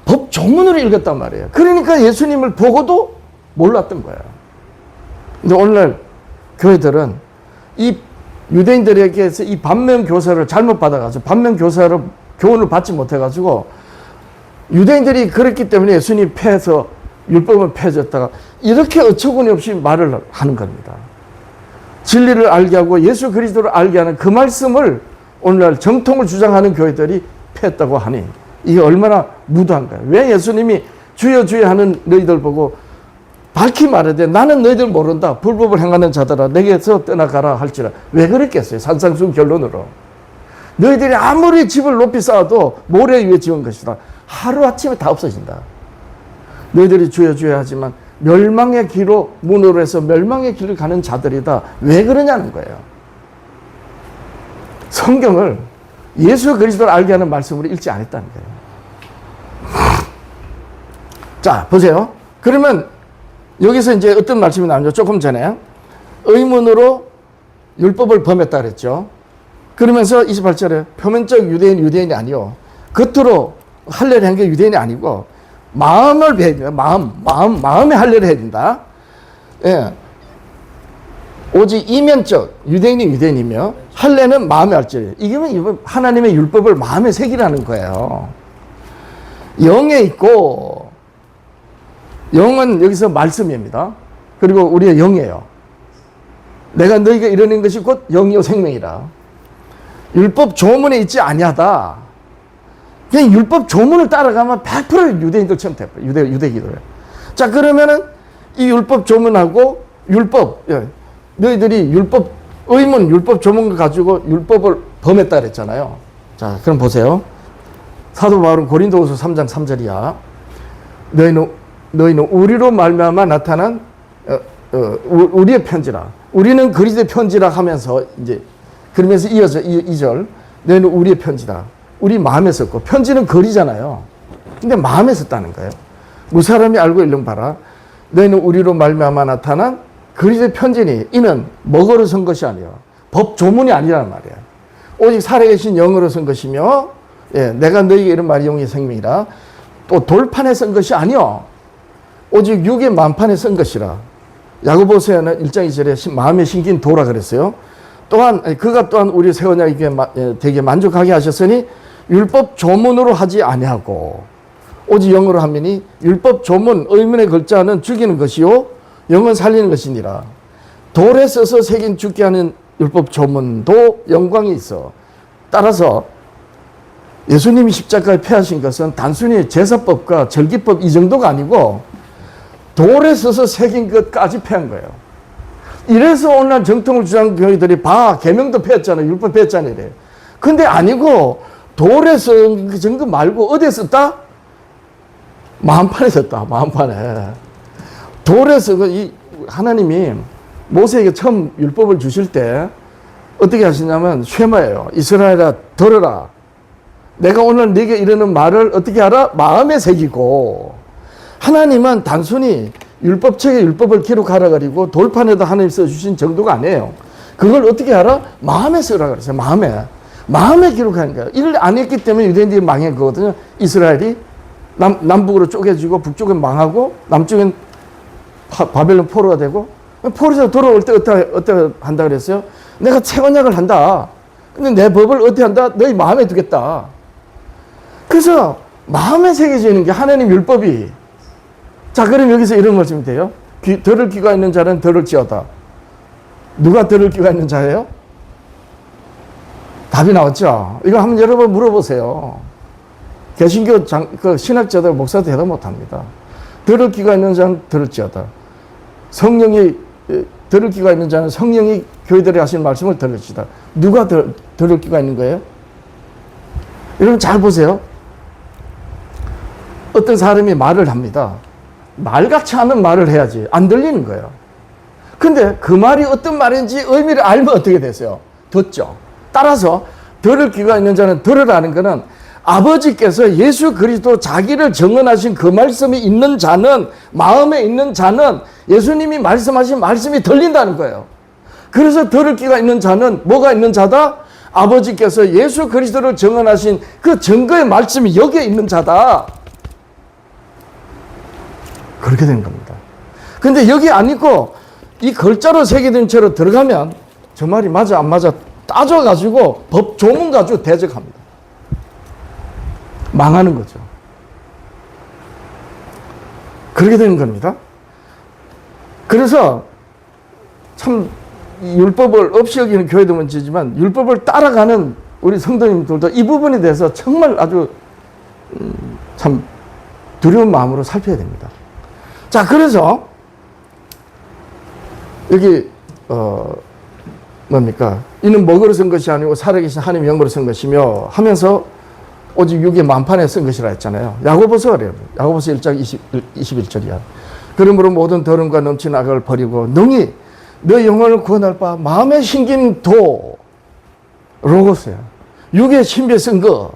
[SPEAKER 1] 법 조문으로 읽었단 말이에요. 그러니까 예수님을 보고도 몰랐던 거예요. 근데 오늘날 교회들은 이 유대인들에게서 이 반면 교사를 잘못 받아가지고 반면 교사를 교훈을 받지 못해가지고 유대인들이 그랬기 때문에 예수님 패해서 율법을 폐해졌다가 이렇게 어처구니 없이 말을 하는 겁니다. 진리를 알게 하고 예수 그리스도를 알게 하는 그 말씀을 오늘날 정통을 주장하는 교회들이 패했다고 하니 이게 얼마나 무도한가요? 왜 예수님이 주여 주여 하는 너희들 보고 밝히 말하되 나는 너희들 모른다. 불법을 행하는 자들아 내게서 떠나가라 할지라. 왜 그랬겠어요? 산상수훈 결론으로. 너희들이 아무리 집을 높이 쌓아도 모래 위에 지은 것이다. 하루아침에 다 없어진다. 너희들이 주여 주여 하지만 멸망의 길로 문으로 해서 멸망의 길을 가는 자들이다. 왜 그러냐는 거예요. 성경을 예수 그리스도를 알게 하는 말씀으로 읽지 않았다는 거예요. 자, 보세요. 그러면 여기서 이제 어떤 말씀이 나오죠? 조금 전에 의문으로 율법을 범했다 그랬죠. 그러면서 28절에 표면적 유대인이 아니요. 겉으로 할례를 한 게 유대인이 아니고 마음을 해야 된다. 마음에 할례를 해야 된다. 예. 오직 이면적 유대인이 유대인이며 할례는 마음에 할지라. 이게 하나님의 율법을 마음에 새기라는 거예요. 영에 있고 영은 여기서 말씀입니다. 그리고 우리의 영이에요. 내가 너희가 이루는 것이 곧 영이요 생명이라. 율법 조문에 있지 아니하다. 그냥 율법 조문을 따라가면 100% 유대인들처럼 돼버려요. 유대기도를. 자, 그러면은 이 율법 조문하고 율법, 너희들이 율법, 의문, 율법 조문을 가지고 율법을 범했다 그랬잖아요. 자, 그럼 보세요. 사도 바울은 고린도후서 3장 3절이야. 너희는 우리로 말미암아 나타난 우리의 편지라. 우리는 그리스도의 편지라 하면서 이제 그러면서 이어져 2절. 너희는 우리의 편지다. 우리 마음에 썼고 편지는 글이잖아요. 근데 마음에 썼다는 거예요. 무사람이 알고 읽는 바라. 너희는 우리로 말미암아 나타난 그리스도의 편지니 이는 먹으로 쓴 것이 아니요 법 조문이 아니라는 말이에요. 오직 살아계신 영으로 쓴 것이며 내가 너희에게 이런 말이 영의 생명이라. 또 돌판에 쓴 것이 아니요 오직 육의 만판에 쓴 것이라. 야고보서에는 1장 2절에 마음에 심긴 도라 그랬어요. 또한 그가 또한 우리 새 언약에게 되게 만족하게 하셨으니 율법 조문으로 하지 아니하고 오직 영으로 하미니 율법 조문 의문의 글자는 죽이는 것이요 영은 살리는 것이니라. 돌에 써서 새긴 죽게 하는 율법 조문도 영광이 있어. 따라서 예수님이 십자가에 패하신 것은 단순히 제사법과 절기법 이 정도가 아니고 돌에 써서 새긴 것까지 패한 거예요. 이래서 오늘날 정통을 주장하는 교회들이 계명도 패했잖아요. 율법 패했잖아요. 이래. 근데 아니고 돌에 쓴 거 말고 어디에 썼다? 마음판에 썼다. 마음판에. 돌에 써서 하나님이 모세에게 처음 율법을 주실 때 어떻게 하시냐면 쉐마예요. 이스라엘아 들어라. 내가 오늘 네게 이르는 말을 어떻게 하라? 마음에 새기고. 하나님은 단순히 율법책에 율법을 기록하라 그리고 돌판에다 하나님 써주신 정도가 아니에요. 그걸 어떻게 하라? 마음에 쓰라 그랬어요. 마음에 기록하는 거예요. 이를 안 했기 때문에 유대인들이 망한 거거든요. 이스라엘이 남북으로 쪼개지고 북쪽은 망하고 남쪽은 바벨론 포로가 되고, 포로에서 돌아올 때 어떻게 한다 그랬어요? 내가 새 언약을 한다. 근데 내 법을 어떻게 한다? 너희 마음에 두겠다. 그래서 마음에 새겨지는 게 하나님 율법이. 자, 그럼 여기서 이런 말씀이 돼요. 들을 귀가 있는 자는 들을지어다. 누가 들을 귀가 있는 자예요? 답이 나왔죠. 이거 한번 여러분 물어보세요. 개신교 신학자들, 목사도 대답 못합니다. 들을 귀가 있는 자는 들을지어다. 성령이 들을 귀가 있는 자는 성령이 교회들이 하신 말씀을 들을지다. 누가 들을 귀가 있는 거예요? 여러분 잘 보세요. 어떤 사람이 말을 합니다. 말같이 하는 말을 해야지. 안 들리는 거예요. 근데 그 말이 어떤 말인지 의미를 알면 어떻게 되세요? 듣죠. 따라서 들을 귀가 있는 자는 들으라는 것은 아버지께서 예수 그리스도 자기를 정언하신 그 말씀이 있는 자는, 마음에 있는 자는 예수님이 말씀하신 말씀이 들린다는 거예요. 그래서 들을 귀가 있는 자는 뭐가 있는 자다? 아버지께서 예수 그리스도를 정언하신 그 증거의 말씀이 여기에 있는 자다. 그렇게 된 겁니다. 근데 여기 안 있고 이 글자로 새겨진 채로 들어가면 저 말이 맞아 안 맞아 따져가지고 법 조문 가지고 대적합니다. 망하는 거죠. 그렇게 되는 겁니다. 그래서 참 율법을 없이 여기는 교회도 문제지만 율법을 따라가는 우리 성도님들도 이 부분에 대해서 정말 아주 참 두려운 마음으로 살펴야 됩니다. 자, 그래서 여기 뭡니까? 이는 먹으로 쓴 것이 아니고 살아계신 하나님의 영으로 쓴 것이며 하면서 오직 육의 만판에 쓴 것이라 했잖아요. 야고보서 그래요. 야고보서 1장 21절이야. 그러므로 모든 더러움과 넘치는 악을 버리고 능히 너 영혼을 구원할 바 마음에 심긴 도 로고스야. 육의 신비에 쓴 거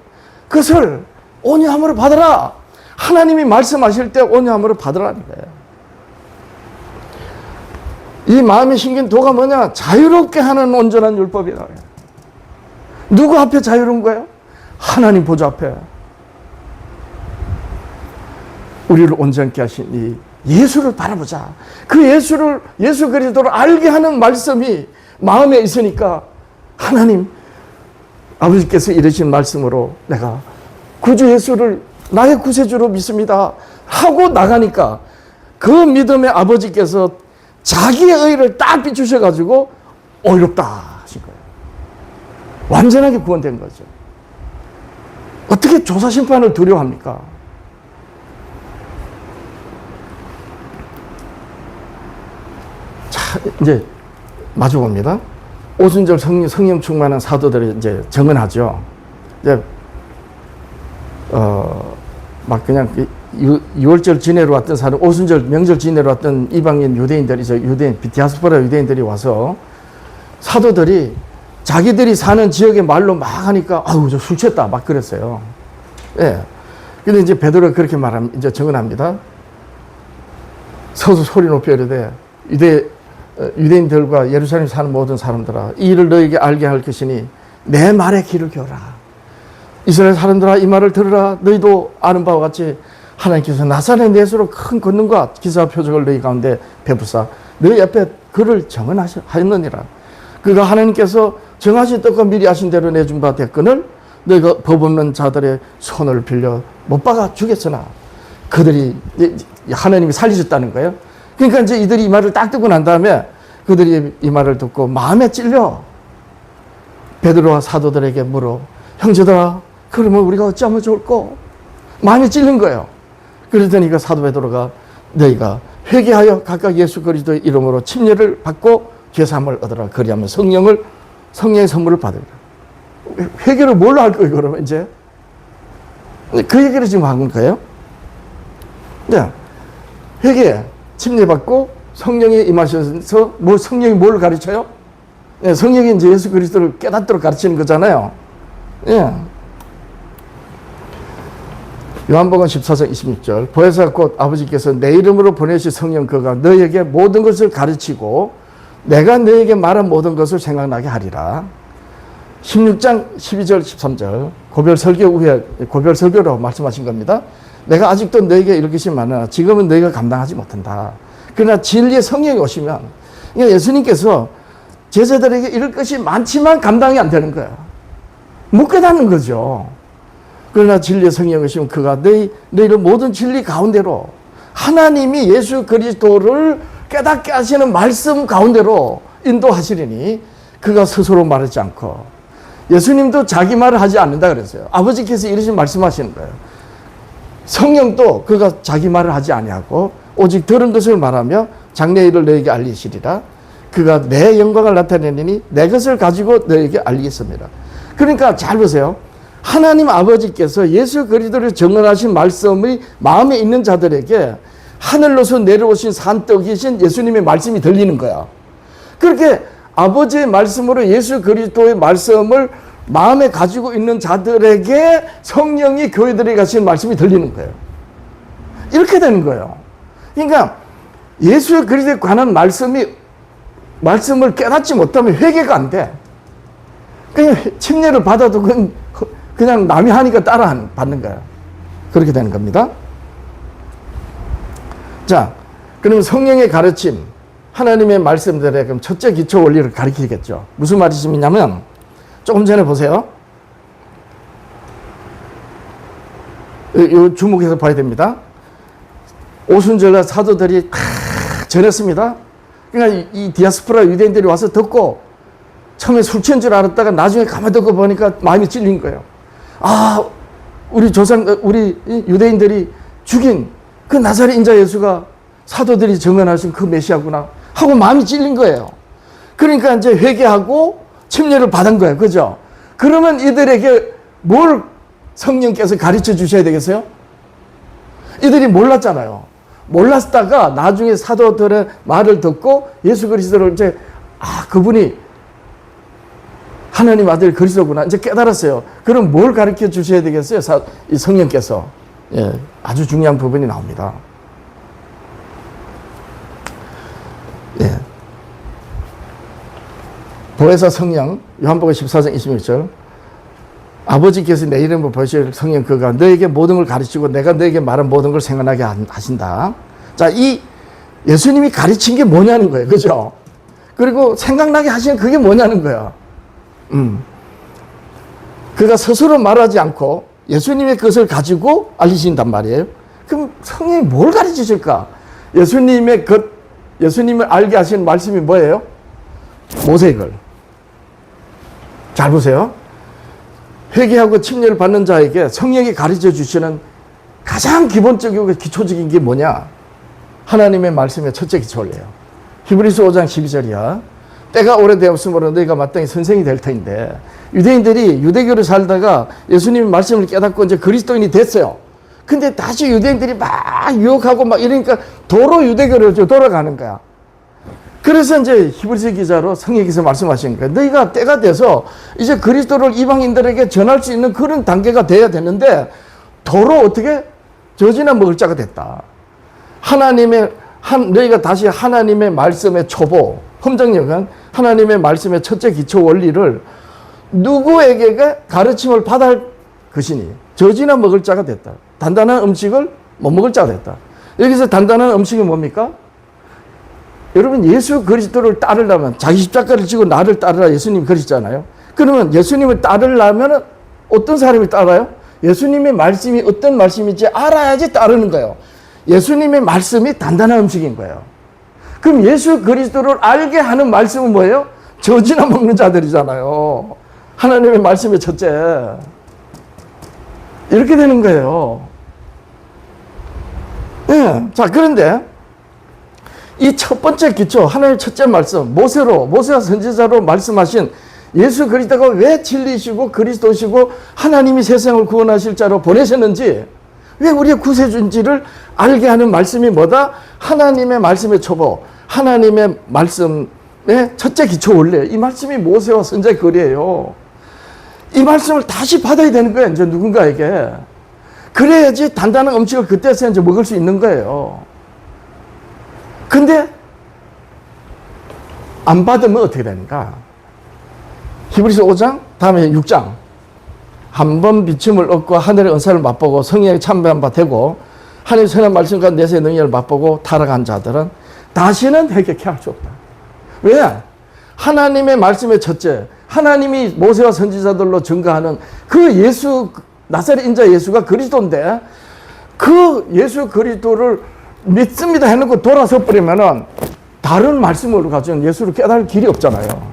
[SPEAKER 1] 그것을 온유함으로 받아라. 하나님이 말씀하실 때 온유함으로 받으라는 거예요. 이 마음에 심긴 도가 뭐냐? 자유롭게 하는 온전한 율법이다. 누구 앞에 자유로운 거예요? 하나님 보좌 앞에. 우리를 온전케 하신 이 예수를 바라보자. 그 예수 그리스도를 알게 하는 말씀이 마음에 있으니까 하나님 아버지께서 이르신 말씀으로 내가 구주 예수를 나의 구세주로 믿습니다 하고 나가니까 그 믿음의 아버지께서 자기의 의를 딱 비추셔가지고 어렵다 하신 거예요. 완전하게 구원된 거죠. 어떻게 조사심판을 두려워합니까? 자, 이제 마주 봅니다. 오순절 성령 충만한 사도들이 이제 정언하죠. 이제 막 그냥 6월절 지내러 왔던 사람, 오순절 명절 지내러 왔던 이방인 유대인들이, 디아스포라 유대인들이 와서 사도들이 자기들이 사는 지역의 말로 막 하니까 아우 저 술 취했다 막 그랬어요. 예. 근데 이제 베드로가 그렇게 말합니다. 이제 정언합니다. 서서 소리 높여 이르되 유대인들과 예루살렘에 사는 모든 사람들아 이 일을 너에게 알게 할 것이니 내 말에 귀를 기울라. 이스라엘 사람들아 이 말을 들으라. 너희도 아는 바와 같이 하나님께서 나사렛 예수로 큰 권능과 기사와 표적을 너희 가운데 베푸사 너희 앞에 그를 정언하였느니라. 그가 하나님께서 정하신 뜻과 미리 하신 대로 내준 바 대권을 너희가 법 없는 자들의 손을 빌려 못 박아 주겠으나 그들이 하나님이 살리셨다는 거예요. 그러니까 이제 이들이 이 말을 딱 듣고 난 다음에 그들이 이 말을 듣고 마음에 찔려 베드로와 사도들에게 물어, 형제들아, 그러면 우리가 어찌하면 좋을꼬? 마음에 찔린 거예요. 그러더니 그 사도 베드로가 너희가 회개하여 각각 예수 그리스도의 이름으로 침례를 받고 죄사함을 얻으라. 그리하면 성령의 선물을 받으리라. 회개를 뭘로 할 거예요, 그러면 이제? 그 얘기를 지금 한 거예요. 네. 회개, 침례받고 성령이 임하셔서 성령이 뭘 가르쳐요? 네, 성령이 이제 예수 그리스도를 깨닫도록 가르치는 거잖아요. 예. 요한복음 14장 26절 보혜사 곧 아버지께서 내 이름으로 보내신 성령 그가 너희에게 모든 것을 가르치고 내가 너희에게 말한 모든 것을 생각나게 하리라. 16장 12절 13절 고별 설교 후에 고별 설교로 말씀하신 겁니다. 내가 아직도 너희에게 이를 것이 많으나 지금은 너희가 감당하지 못한다. 그러나 진리의 성령이 오시면, 그러니까 예수님께서 제자들에게 이럴 것이 많지만 감당이 안 되는 거야. 못 깨닫는 거죠. 그러나 진리의 성령이 오시면 그가 너희를 모든 진리 가운데로 하나님이 예수 그리스도를 깨닫게 하시는 말씀 가운데로 인도하시리니 그가 스스로 말하지 않고, 예수님도 자기 말을 하지 않는다 그랬어요. 아버지께서 이러신 말씀하시는 거예요. 성령도 그가 자기 말을 하지 아니하고 오직 들은 것을 말하며 장래 일을 너에게 알리시리라. 그가 내 영광을 나타내니 내 것을 가지고 너에게 알리겠습니다. 그러니까 잘 보세요. 하나님 아버지께서 예수 그리스도를 정언하신 말씀이 마음에 있는 자들에게 하늘로서 내려오신 산떡이신 예수님의 말씀이 들리는 거야. 그렇게 아버지의 말씀으로 예수 그리스도의 말씀을 마음에 가지고 있는 자들에게 성령이 교회들에 가신 말씀이 들리는 거예요. 이렇게 되는 거예요. 그러니까 예수 그리스도에 관한 말씀을 깨닫지 못하면 회개가 안 돼. 그냥 침례를 받아도 그냥 남이 하니까 따라 받는 거야. 그렇게 되는 겁니다. 자, 그러면 성령의 가르침, 하나님의 말씀들의 그럼 첫째 기초 원리를 가르치겠죠. 무슨 말이냐면 조금 전에 보세요. 이 주목해서 봐야 됩니다. 오순절날 사도들이 전했습니다. 그러니까 이 디아스포라 유대인들이 와서 듣고 처음에 술 취한 줄 알았다가 나중에 가만히 듣고 보니까 마음이 찔린 거예요. 아, 우리 유대인들이 죽인 그 나사렛 인자 예수가 사도들이 증언하신 그 메시아구나 하고 마음이 찔린 거예요. 그러니까 이제 회개하고 침례를 받은 거예요. 그죠? 그러면 이들에게 뭘 성령께서 가르쳐 주셔야 되겠어요? 이들이 몰랐잖아요. 몰랐다가 나중에 사도들의 말을 듣고 예수 그리스도를 이제 그분이 하나님 아들 그리스도구나 이제 깨달았어요. 그럼 뭘 가르쳐 주셔야 되겠어요? 이 성령께서. 예, 아주 중요한 부분이 나옵니다. 예. 보혜사 성령, 요한복음 14장 26절 아버지께서 내 이름으로 보실 성령 그가 너에게 모든 걸 가르치고 내가 너에게 말한 모든 걸 생각나게 하신다. 자, 이 예수님이 가르친 게 뭐냐는 거예요. 그죠? 그리고 생각나게 하시는 그게 뭐냐는 거야. 그가 스스로 말하지 않고 예수님의 것을 가지고 알리신단 말이에요. 그럼 성령이 뭘 가르치실까? 예수님을 알게 하시는 말씀이 뭐예요? 모세글. 잘 보세요. 회개하고 침례를 받는 자에게 성령이 가르쳐 주시는 가장 기본적이고 기초적인 게 뭐냐? 하나님의 말씀의 첫째 기초예요. 히브리서 5장 12절이야. 때가 오래되었으므로 너희가 마땅히 선생이 될 터인데, 유대인들이 유대교를 살다가 예수님의 말씀을 깨닫고 이제 그리스도인이 됐어요. 근데 다시 유대인들이 막 유혹하고 막 이러니까 도로 유대교로 돌아가는 거야. 그래서 이제 히브리서 기자로 성령께서 말씀하신 거예요. 너희가 때가 돼서 이제 그리스도를 이방인들에게 전할 수 있는 그런 단계가 돼야 되는데 도로 어떻게 젖이나 먹을 자가 됐다. 너희가 다시 하나님의 말씀의 초보, 험정력은 하나님의 말씀의 첫째 기초 원리를 누구에게 가르침을 받아 할 것이니 젖이나 먹을 자가 됐다. 단단한 음식을 못 먹을 자가 됐다. 여기서 단단한 음식이 뭡니까? 여러분, 예수 그리스도를 따르려면 자기 십자가를 지고 나를 따르라 예수님이 그러셨잖아요. 그러면 예수님을 따르려면 어떤 사람이 따라요? 예수님의 말씀이 어떤 말씀인지 알아야지 따르는 거예요. 예수님의 말씀이 단단한 음식인 거예요. 그럼 예수 그리스도를 알게 하는 말씀은 뭐예요? 젖이나 먹는 자들이잖아요. 하나님의 말씀의 첫째. 이렇게 되는 거예요. 예. 자, 그런데 이 첫 번째 기초, 하나님의 첫째 말씀, 모세와 선지자로 말씀하신 예수 그리스도가 왜 진리시고 그리스도시고 하나님이 세상을 구원하실 자로 보내셨는지, 왜 우리의 구세주인지를 알게 하는 말씀이 뭐다? 하나님의 말씀의 초보, 하나님의 말씀의 첫째 기초 원래. 이 말씀이 모세와 선지자의 거리예요. 이 말씀을 다시 받아야 되는 거예요, 이제 누군가에게. 그래야지 단단한 음식을 그때서 이제 먹을 수 있는 거예요. 근데 안 받으면 어떻게 되는가? 히브리서 5장, 다음에 6장. 한 번 비춤을 얻고 하늘의 은사를 맛보고 성령에 참배한 바 되고 하나님의 선한 말씀과 내세의 능력을 맛보고 타락한 자들은 다시는 회개케 할 수 없다. 왜? 하나님의 말씀의 첫째, 하나님이 모세와 선지자들로 증거하는 그 예수, 나사렛 인자 예수가 그리스도인데, 그 예수 그리스도를 믿습니다 해놓고 돌아서 버리면은 다른 말씀으로 가지고 예수를 깨달을 길이 없잖아요.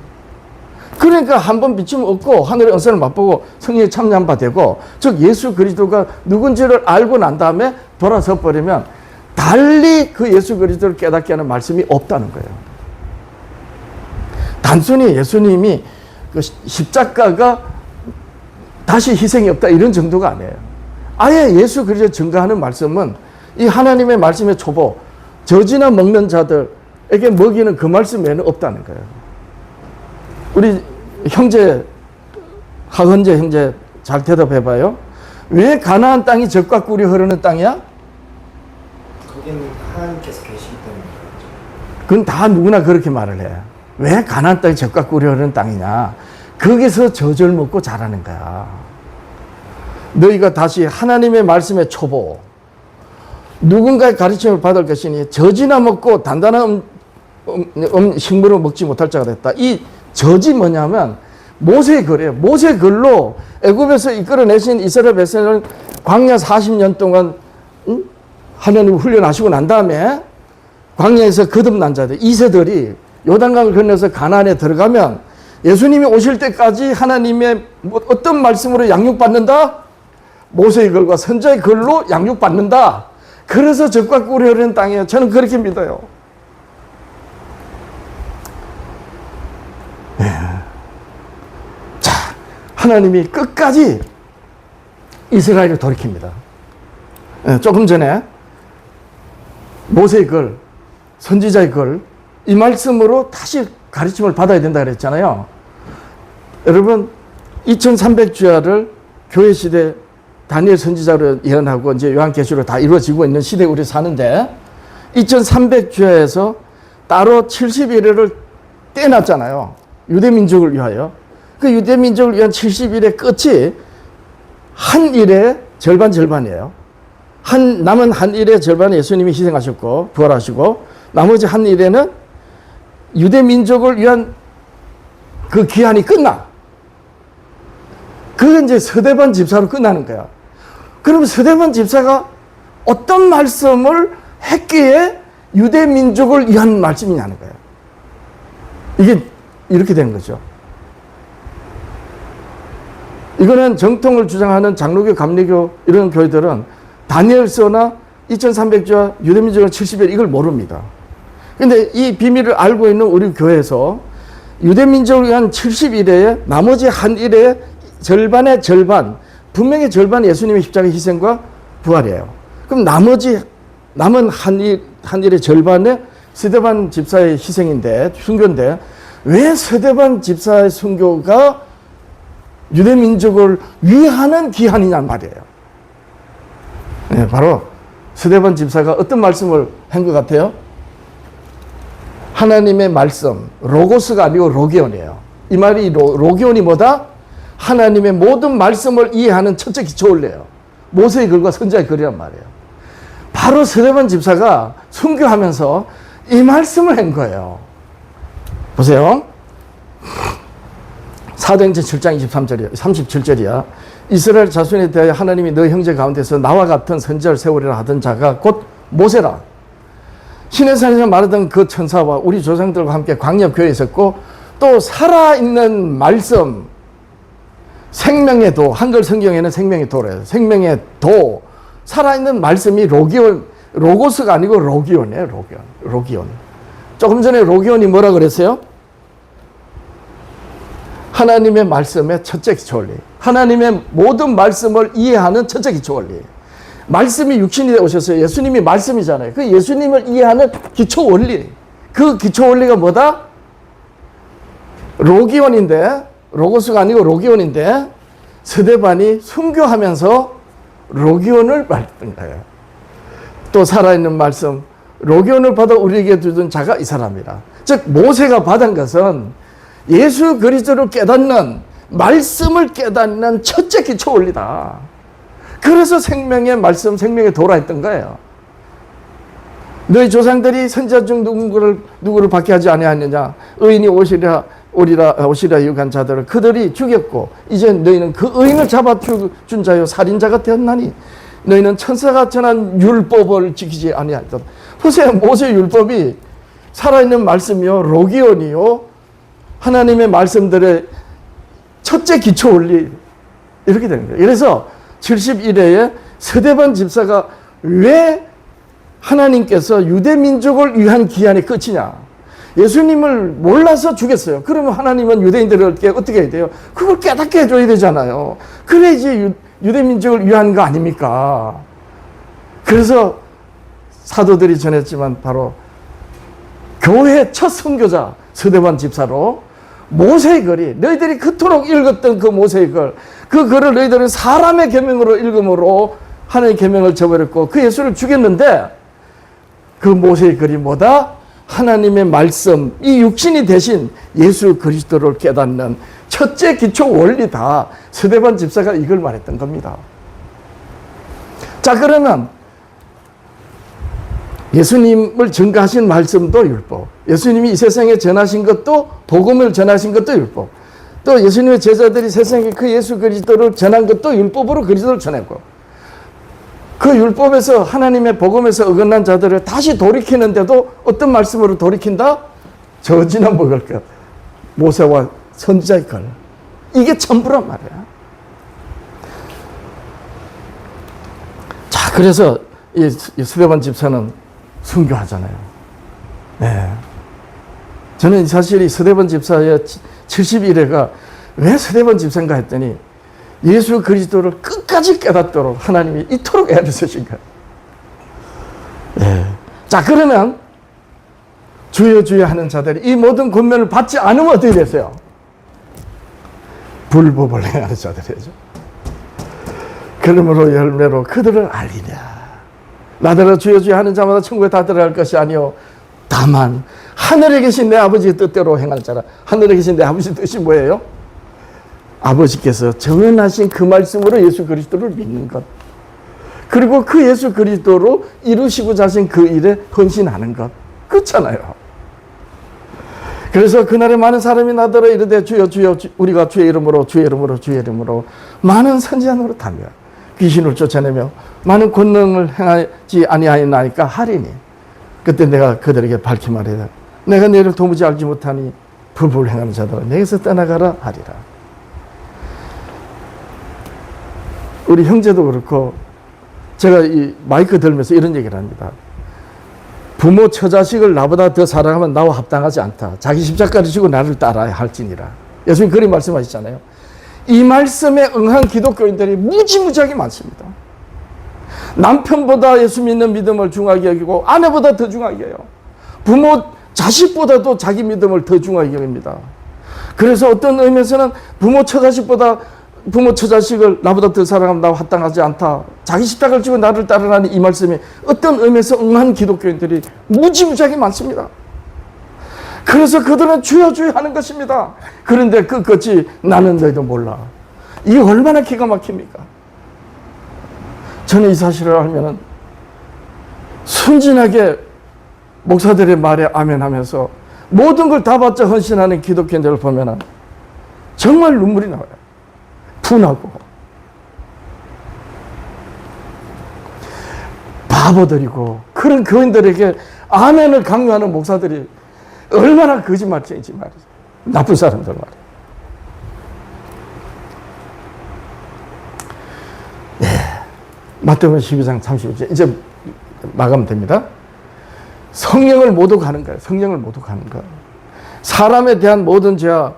[SPEAKER 1] 그러니까 한번 비춤을 얻고 하늘의 은사를 맛보고 성령에 참여한 바 되고, 즉 예수 그리스도가 누군지를 알고 난 다음에 돌아서 버리면 달리 그 예수 그리스도를 깨닫게 하는 말씀이 없다는 거예요. 단순히 예수님이 그 십자가가 다시 희생이 없다 이런 정도가 아니에요. 아예 예수 그리스도 증거하는 말씀은 이 하나님의 말씀의 초보, 젖이나 먹는 자들에게 먹이는 그 말씀 외에는 없다는 거예요. 우리 형제, 하헌재 형제 잘 대답해봐요. 왜 가나안 땅이 젖과 꿀이 흐르는 땅이야?
[SPEAKER 2] 거기는 하나님께서 계시기 때문에.
[SPEAKER 1] 그건 다 누구나 그렇게 말을 해. 왜 가나안 땅이 젖과 꿀이 흐르는 땅이냐? 거기서 젖을 먹고 자라는 거야. 너희가 다시 하나님의 말씀의 초보, 누군가의 가르침을 받을 것이니 젖이나 먹고 단단한 식물을 먹지 못할 자가 됐다. 이 젖이 뭐냐면 모세의 글이에요. 모세의 글로 애굽에서 이끌어내신 이스라엘 백성을 광야 40년 동안 하나님 훈련하시고 난 다음에 광야에서 거듭난 자들, 이세들이 요단강을 건너서 가나안에 들어가면 예수님이 오실 때까지 하나님의 어떤 말씀으로 양육받는다? 모세의 글과 선지자의 글로 양육받는다. 그래서 젖과 꿀이 흐르는 땅이에요. 저는 그렇게 믿어요. 네. 자, 하나님이 끝까지 이스라엘을 돌이킵니다. 네, 조금 전에 모세의 글, 선지자의 글, 이 말씀으로 다시 가르침을 받아야 된다 그랬잖아요. 여러분, 2300주야를 교회 시대 다니엘 선지자로 예언하고 이제 요한계시로 다 이루어지고 있는 시대에 우리 사는데, 2300주야에서 따로 70일을 떼놨잖아요. 유대민족을 위하여. 그 유대민족을 위한 70일의 끝이 한 일의 절반이에요. 남은 한 일의 절반에 예수님이 희생하셨고 부활하시고, 나머지 한 일에는 유대민족을 위한 그 기한이 끝나. 그게 이제 서대반 집사로 끝나는 거야. 그럼 서대반 집사가 어떤 말씀을 했기에 유대민족을 위한 말씀이냐는 거야. 이게 이렇게 되는 거죠. 이거는 정통을 주장하는 장로교, 감리교 이런 교회들은 다니엘서나 2300주와 유대민족은 70일 이걸 모릅니다. 근데 이 비밀을 알고 있는 우리 교회에서 유대민족을 위한 70일에 나머지 한 일의 절반의 절반, 분명히 절반이 예수님의 십자가 희생과 부활이에요. 그럼 남은 한 일의 절반에 스데반 집사의 희생인데, 순교인데, 왜 스데반 집사의 순교가 유대민족을 위하는 기한이냔 말이에요. 네, 바로 스데반 집사가 어떤 말씀을 한 것 같아요? 하나님의 말씀, 로고스가 아니고 로게온이에요. 이 말이 로게온이 뭐다? 하나님의 모든 말씀을 이해하는 첫째 기초 원리예요. 모세의 글과 선지자의 글이란 말이에요. 바로 스데반 집사가 순교하면서 이 말씀을 한 거예요. 보세요. 사도행전 7장 37절이야. 이스라엘 자손에 대하여 하나님이 너 형제 가운데서 나와 같은 선지자를 세우리라 하던 자가 곧 모세라. 시내산에서 말하던 그 천사와 우리 조상들과 함께 광야교회에 있었고, 또 살아있는 말씀, 생명의 도, 한글 성경에는 생명의 도래요. 생명의 도, 살아있는 말씀이 로고스가 아니고 로기온이에요. 로기온. 조금 전에 로기온이 뭐라 그랬어요? 하나님의 말씀의 첫째 기초 원리. 하나님의 모든 말씀을 이해하는 첫째 기초 원리. 말씀이 육신이 되어 오셨어요. 예수님이 말씀이잖아요. 그 예수님을 이해하는 기초 원리. 그 기초 원리가 뭐다? 로기온인데, 로고스가 아니고 로기온인데, 스데반이 순교하면서 로기온을 말했던 거예요. 또 살아있는 말씀, 로기온을 받아 우리에게 주던 자가 이 사람이라. 즉 모세가 받은 것은 예수 그리스도를 깨닫는, 말씀을 깨닫는 첫째 기초 원리다. 그래서 생명의 말씀, 생명의 도라 했던 거예요. 너희 조상들이 선지자 중 누구를 밖에 하지 아니하느냐? 의인이 오시리라 유익한 자들을 그들이 죽였고, 이제 너희는 그 의인을 잡아 준 자요 살인자가 되었나니 너희는 천사가 전한 율법을 지키지 아니하였다. 보세요. 모세 율법이 살아있는 말씀이요, 로기온이요, 하나님의 말씀들의 첫째 기초 원리, 이렇게 되는 거예요. 그래서 71회에 스데반 집사가 왜 하나님께서 유대 민족을 위한 기한이 끝이냐? 예수님을 몰라서 죽였어요. 그러면 하나님은 유대인들에게 어떻게 해야 돼요? 그걸 깨닫게 해줘야 되잖아요. 그래야지 유대 민족을 위한 거 아닙니까? 그래서 사도들이 전했지만 바로 교회 첫 선교자 스데반 집사로 모세의 글이, 너희들이 그토록 읽었던 그 모세의 글, 그 글을 너희들은 사람의 계명으로 읽음으로 하나님의 계명을 저버렸고 그 예수를 죽였는데, 그 모세의 글이 뭐다? 하나님의 말씀, 이 육신이 대신 예수 그리스도를 깨닫는 첫째 기초 원리다. 스데반 집사가 이걸 말했던 겁니다. 자, 그러면 예수님을 증거하신 말씀도 율법, 예수님이 이 세상에 전하신 것도, 복음을 전하신 것도 율법, 또 예수님의 제자들이 세상에 그 예수 그리스도를 전한 것도 율법으로 그리스도를 전했고, 그 율법에서 하나님의 복음에서 어긋난 자들을 다시 돌이키는데도 어떤 말씀으로 돌이킨다? 저지나 먹을 것, 모세와 선지자의 글, 이게 전부란 말이야. 자, 그래서 이 스데반 집사는 순교하잖아요. 네. 저는 사실 이 스데반 집사의 71회가 왜 스데반 집사인가 했더니, 예수 그리스도를 끝까지 깨닫도록 하나님이 이토록 애를 쓰신 거예요. 네. 자, 그러면 주여 주여 하는 자들이 이 모든 권면을 받지 않으면 어떻게 되세요? 불법을 행하는 자들이죠. 그러므로 열매로 그들을 알리랴. 나더러 주여 주여 하는 자마다 천국에 다 들어갈 것이 아니요 다만 하늘에 계신 내 아버지의 뜻대로 행할 자라. 하늘에 계신 내 아버지의 뜻이 뭐예요? 아버지께서 정언하신 그 말씀으로 예수 그리스도를 믿는 것, 그리고 그 예수 그리스도로 이루시고자 하신 그 일에 헌신하는 것, 그렇잖아요. 그래서 그날에 많은 사람이 나더러 이르되 주여 주여 우리가 주의 이름으로 주의 이름으로 주의 이름으로 많은 선지자 노릇하며 귀신을 쫓아내며 많은 권능을 행하지 아니하였나이까 하리니, 그때 내가 그들에게 밝히 말하되 내가 너희를 도무지 알지 못하니 불법을 행하는 자들아 내게서 떠나가라 하리라. 우리 형제도 그렇고, 제가 이 마이크 들면서 이런 얘기를 합니다. 부모 처자식을 나보다 더 사랑하면 나와 합당하지 않다. 자기 십자가를 지고 나를 따라야 할지니라. 예수님 그리 말씀하시잖아요. 이 말씀에 응한 기독교인들이 무지무지하게 많습니다. 남편보다 예수 믿는 믿음을 중하게 여기고 아내보다 더 중하게 여겨요. 부모 자식보다도 자기 믿음을 더 중하게 여깁니다. 그래서 어떤 의미에서는 부모 처자식을 나보다 더 사랑하면 나와 합당하지 않다. 자기 십자가를 지고 나를 따르라는 이 말씀이 어떤 의미에서 응한 기독교인들이 무지무지하게 많습니다. 그래서 그들은 주여 주여 하는 것입니다. 그런데 끝끝이 나는 너희도 몰라. 이게 얼마나 기가 막힙니까? 저는 이 사실을 알면은 순진하게 목사들의 말에 아멘하면서 모든 걸 다 바쳐 헌신하는 기독교인들을 보면은 정말 눈물이 나와요. 분하고 바보들이고 그런 교인들에게 아멘을 강요하는 목사들이 얼마나 거짓말쟁이지 말이죠. 나쁜 사람들 말이에요. 네. 마태복음 12장 30절 이제 마감됩니다. 성령을 모독하는 거예요. 성령을 모독하는 거. 사람에 대한 모든 죄와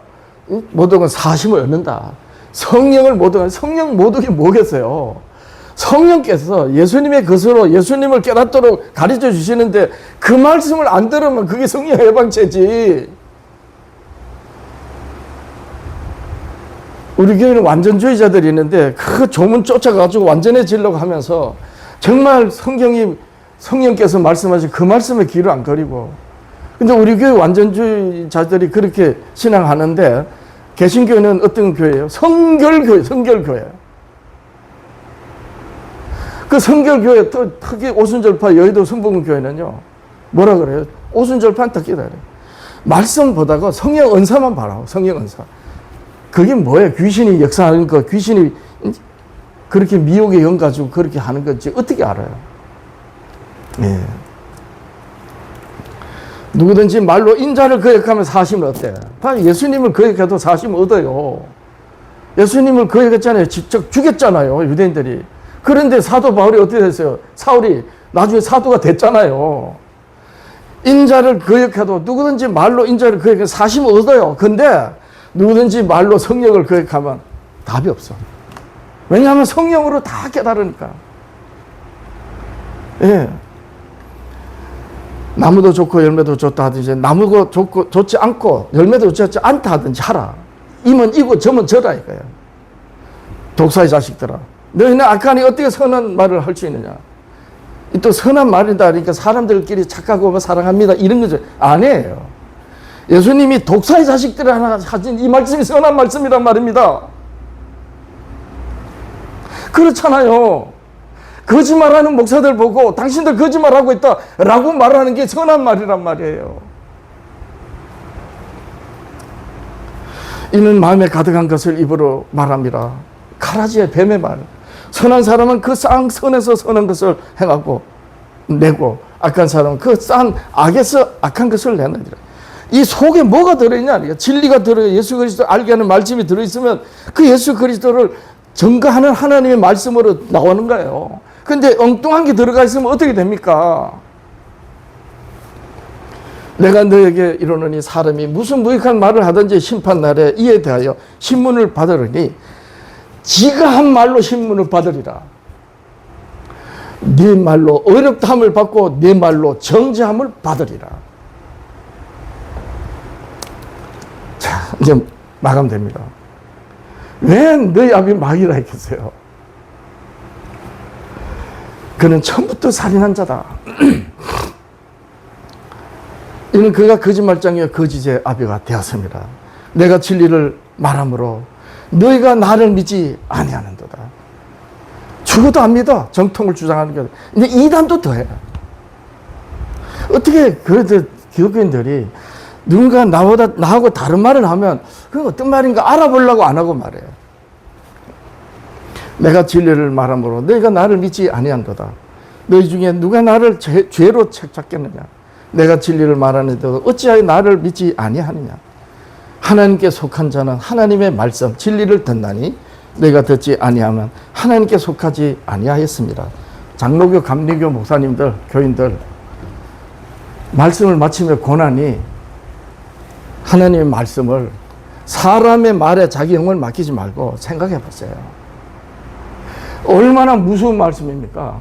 [SPEAKER 1] 모독은 사심을 얻는다. 성령을 모독하는 성령 모독이 뭐겠어요? 성령께서 예수님의 것으로 예수님을 깨닫도록 가르쳐 주시는데 그 말씀을 안 들으면 그게 성령 해방죄지. 우리 교회는 완전주의자들이 있는데 그 조문 쫓아가지고 완전해지려고 하면서 정말 성령께서 말씀하신 그 말씀에 귀를 안 거리고, 근데 우리 교회 완전주의자들이 그렇게 신앙하는데 개신교회는 어떤 교회예요? 성결교회. 그 성결교회 특히 오순절파 여의도 성북교회는요 뭐라 그래요? 오순절파는 특기다 그래요. 말씀 보다가 성령 은사만 봐라. 성령 은사. 그게 뭐예요? 귀신이 역사하는 거, 귀신이 그렇게 미혹의 영 가지고 그렇게 하는 건지 어떻게 알아요? 예. 누구든지 말로 인자를 거역하면 사심을 얻대. 예수님을 거역해도 사심을 얻어요. 예수님을 거역했잖아요. 직접 죽였잖아요. 유대인들이. 그런데 사도 바울이 어떻게 됐어요? 사울이 나중에 사도가 됐잖아요. 인자를 거역해도 누구든지 말로 인자를 거역해도 사심을 얻어요. 근데 누구든지 말로 성령을 거역하면 답이 없어. 왜냐하면 성령으로 다 깨달으니까. 예. 나무도 좋고 열매도 좋다 하든지 나무도 좋지 않고 열매도 좋지 않다 하든지 하라. 임은 이고 점은 저라 이거야. 독사의 자식들아. 너희는 악하니 어떻게 선한 말을 할 수 있느냐. 또 선한 말이다 그러니까 사람들끼리 착하고 사랑합니다 이런 거죠. 아니에요. 예수님이 독사의 자식들을 하나 하신 이 말씀이 선한 말씀이란 말입니다. 그렇잖아요. 거짓말하는 목사들 보고 당신들 거짓말하고 있다 라고 말하는 게 선한 말이란 말이에요. 이는 마음에 가득한 것을 입으로 말합니다. 가라지의 뱀의 말. 선한 사람은 그 쌍 선에서 선한 것을 행하고 내고 악한 사람은 그 쌍 악에서 악한 것을 내느니라. 이 속에 뭐가 들어있냐? 진리가 들어요. 예수 그리스도 알게 하는 말씀이 들어있으면 그 예수 그리스도를 증거하는 하나님의 말씀으로 나오는 거예요. 근데 엉뚱한 게 들어가 있으면 어떻게 됩니까? 내가 너에게 이르노니 사람이 무슨 무익한 말을 하든지 심판날에 이에 대하여 신문을 받으리니 지가 한 말로 신문을 받으리라. 네 말로 어렵다함을 받고 네 말로 정죄함을 받으리라. 자, 이제 마감됩니다. 왜 너희 아비 마귀라 했겠어요? 그는 처음부터 살인한 자다. 이는 그가 거짓말장이여 거짓의 아비가 되었습니다. 내가 진리를 말함으로 너희가 나를 믿지 아니하는도다. 죽어도 안 믿어. 정통을 주장하는 게. 근데 이단도 더해. 어떻게 그래도 기독교인들이 누군가 나하고 다른 말을 하면 그게 어떤 말인가 알아보려고 안 하고 말해요. 내가 진리를 말함으로 너희가 나를 믿지 아니한도다. 너희 중에 누가 나를 죄로 책잡겠느냐. 내가 진리를 말하는데도 어찌하여 나를 믿지 아니하느냐. 하나님께 속한 자는 하나님의 말씀 진리를 듣나니 내가 듣지 아니하면 하나님께 속하지 아니하였습니다. 장로교, 감리교 목사님들, 교인들 말씀을 마치며 고난이 하나님의 말씀을 사람의 말에 자기 영을 맡기지 말고 생각해 보세요. 얼마나 무서운 말씀입니까?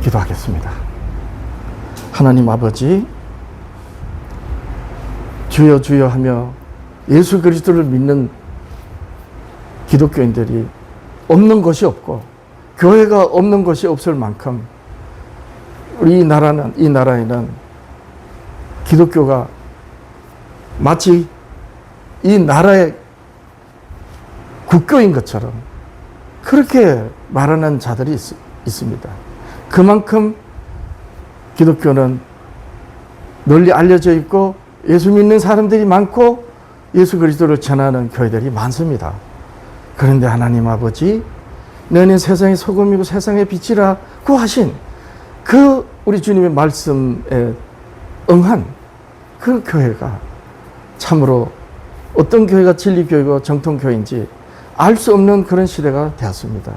[SPEAKER 1] 기도하겠습니다. 하나님 아버지, 주여 주여 하며 예수 그리스도를 믿는 기독교인들이 없는 것이 없고 교회가 없는 것이 없을 만큼 우리 이 나라에는 기독교가 마치 이 나라의 국교인 것처럼 그렇게 말하는 자들이 있습니다. 그만큼 기독교는 널리 알려져 있고 예수 믿는 사람들이 많고 예수 그리스도를 전하는 교회들이 많습니다. 그런데 하나님 아버지, 너희는 세상의 소금이고 세상의 빛이라고 하신 그 우리 주님의 말씀에 응한 그 교회가 참으로 어떤 교회가 진리교회고 정통교회인지 알 수 없는 그런 시대가 되었습니다.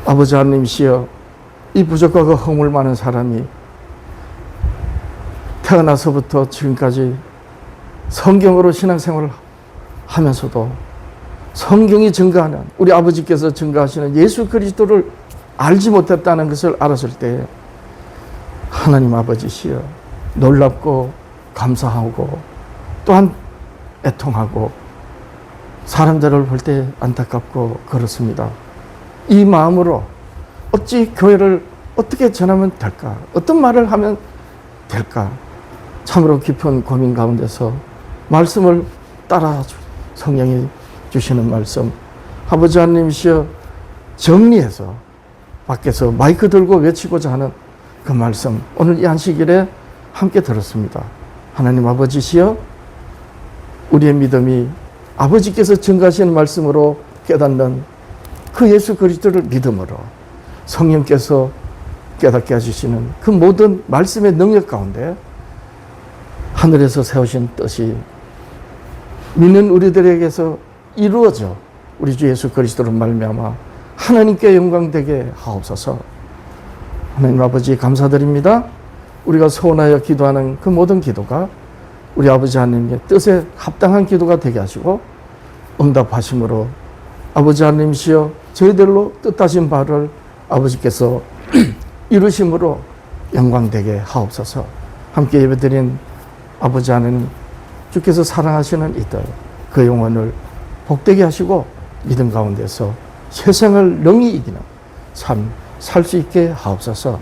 [SPEAKER 1] 아버지 하나님이시여, 이 부족과 그 허물 많은 사람이 태어나서부터 지금까지 성경으로 신앙생활을 하면서도 성경이 증거하는, 우리 아버지께서 증거하시는 예수 그리스도를 알지 못했다는 것을 알았을 때 하나님 아버지시여, 놀랍고 감사하고 또한 애통하고 사람들을 볼 때 안타깝고 그렇습니다. 이 마음으로 어찌 교회를 어떻게 전하면 될까? 어떤 말을 하면 될까? 참으로 깊은 고민 가운데서 말씀을 따라 성령이 주시는 말씀, 아버지 하나님이시여, 정리해서 밖에서 마이크 들고 외치고자 하는 그 말씀, 오늘 이 안식일에 함께 들었습니다. 하나님 아버지시여, 우리의 믿음이 아버지께서 증거하시는 말씀으로 깨닫는 그 예수 그리스도를 믿음으로 성령께서 깨닫게 해주시는 그 모든 말씀의 능력 가운데 하늘에서 세우신 뜻이 믿는 우리들에게서 이루어져 우리 주 예수 그리스도로 말미암아 하나님께 영광되게 하옵소서. 하나님 아버지 감사드립니다. 우리가 소원하여 기도하는 그 모든 기도가 우리 아버지 하나님의 뜻에 합당한 기도가 되게 하시고 응답하심으로 아버지 하나님이시여, 저희들로 뜻하신 바를 아버지께서 이루심으로 영광되게 하옵소서. 함께 예배드린 아버지 하나님, 주께서 사랑하시는 이들, 그 영혼을 복되게 하시고 믿음 가운데서 세상을 능히 이기는 삶 살 수 있게 하옵소서.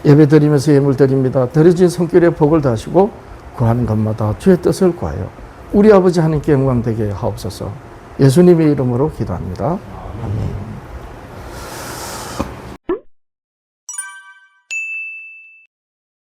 [SPEAKER 1] 예배드리면서 예물 드립니다. 드려진 손길에 복을 다하시고 구하는 것마다 주의 뜻을 구하여 우리 아버지 하나님께 영광되게 하옵소서. 예수님의 이름으로 기도합니다. 아멘.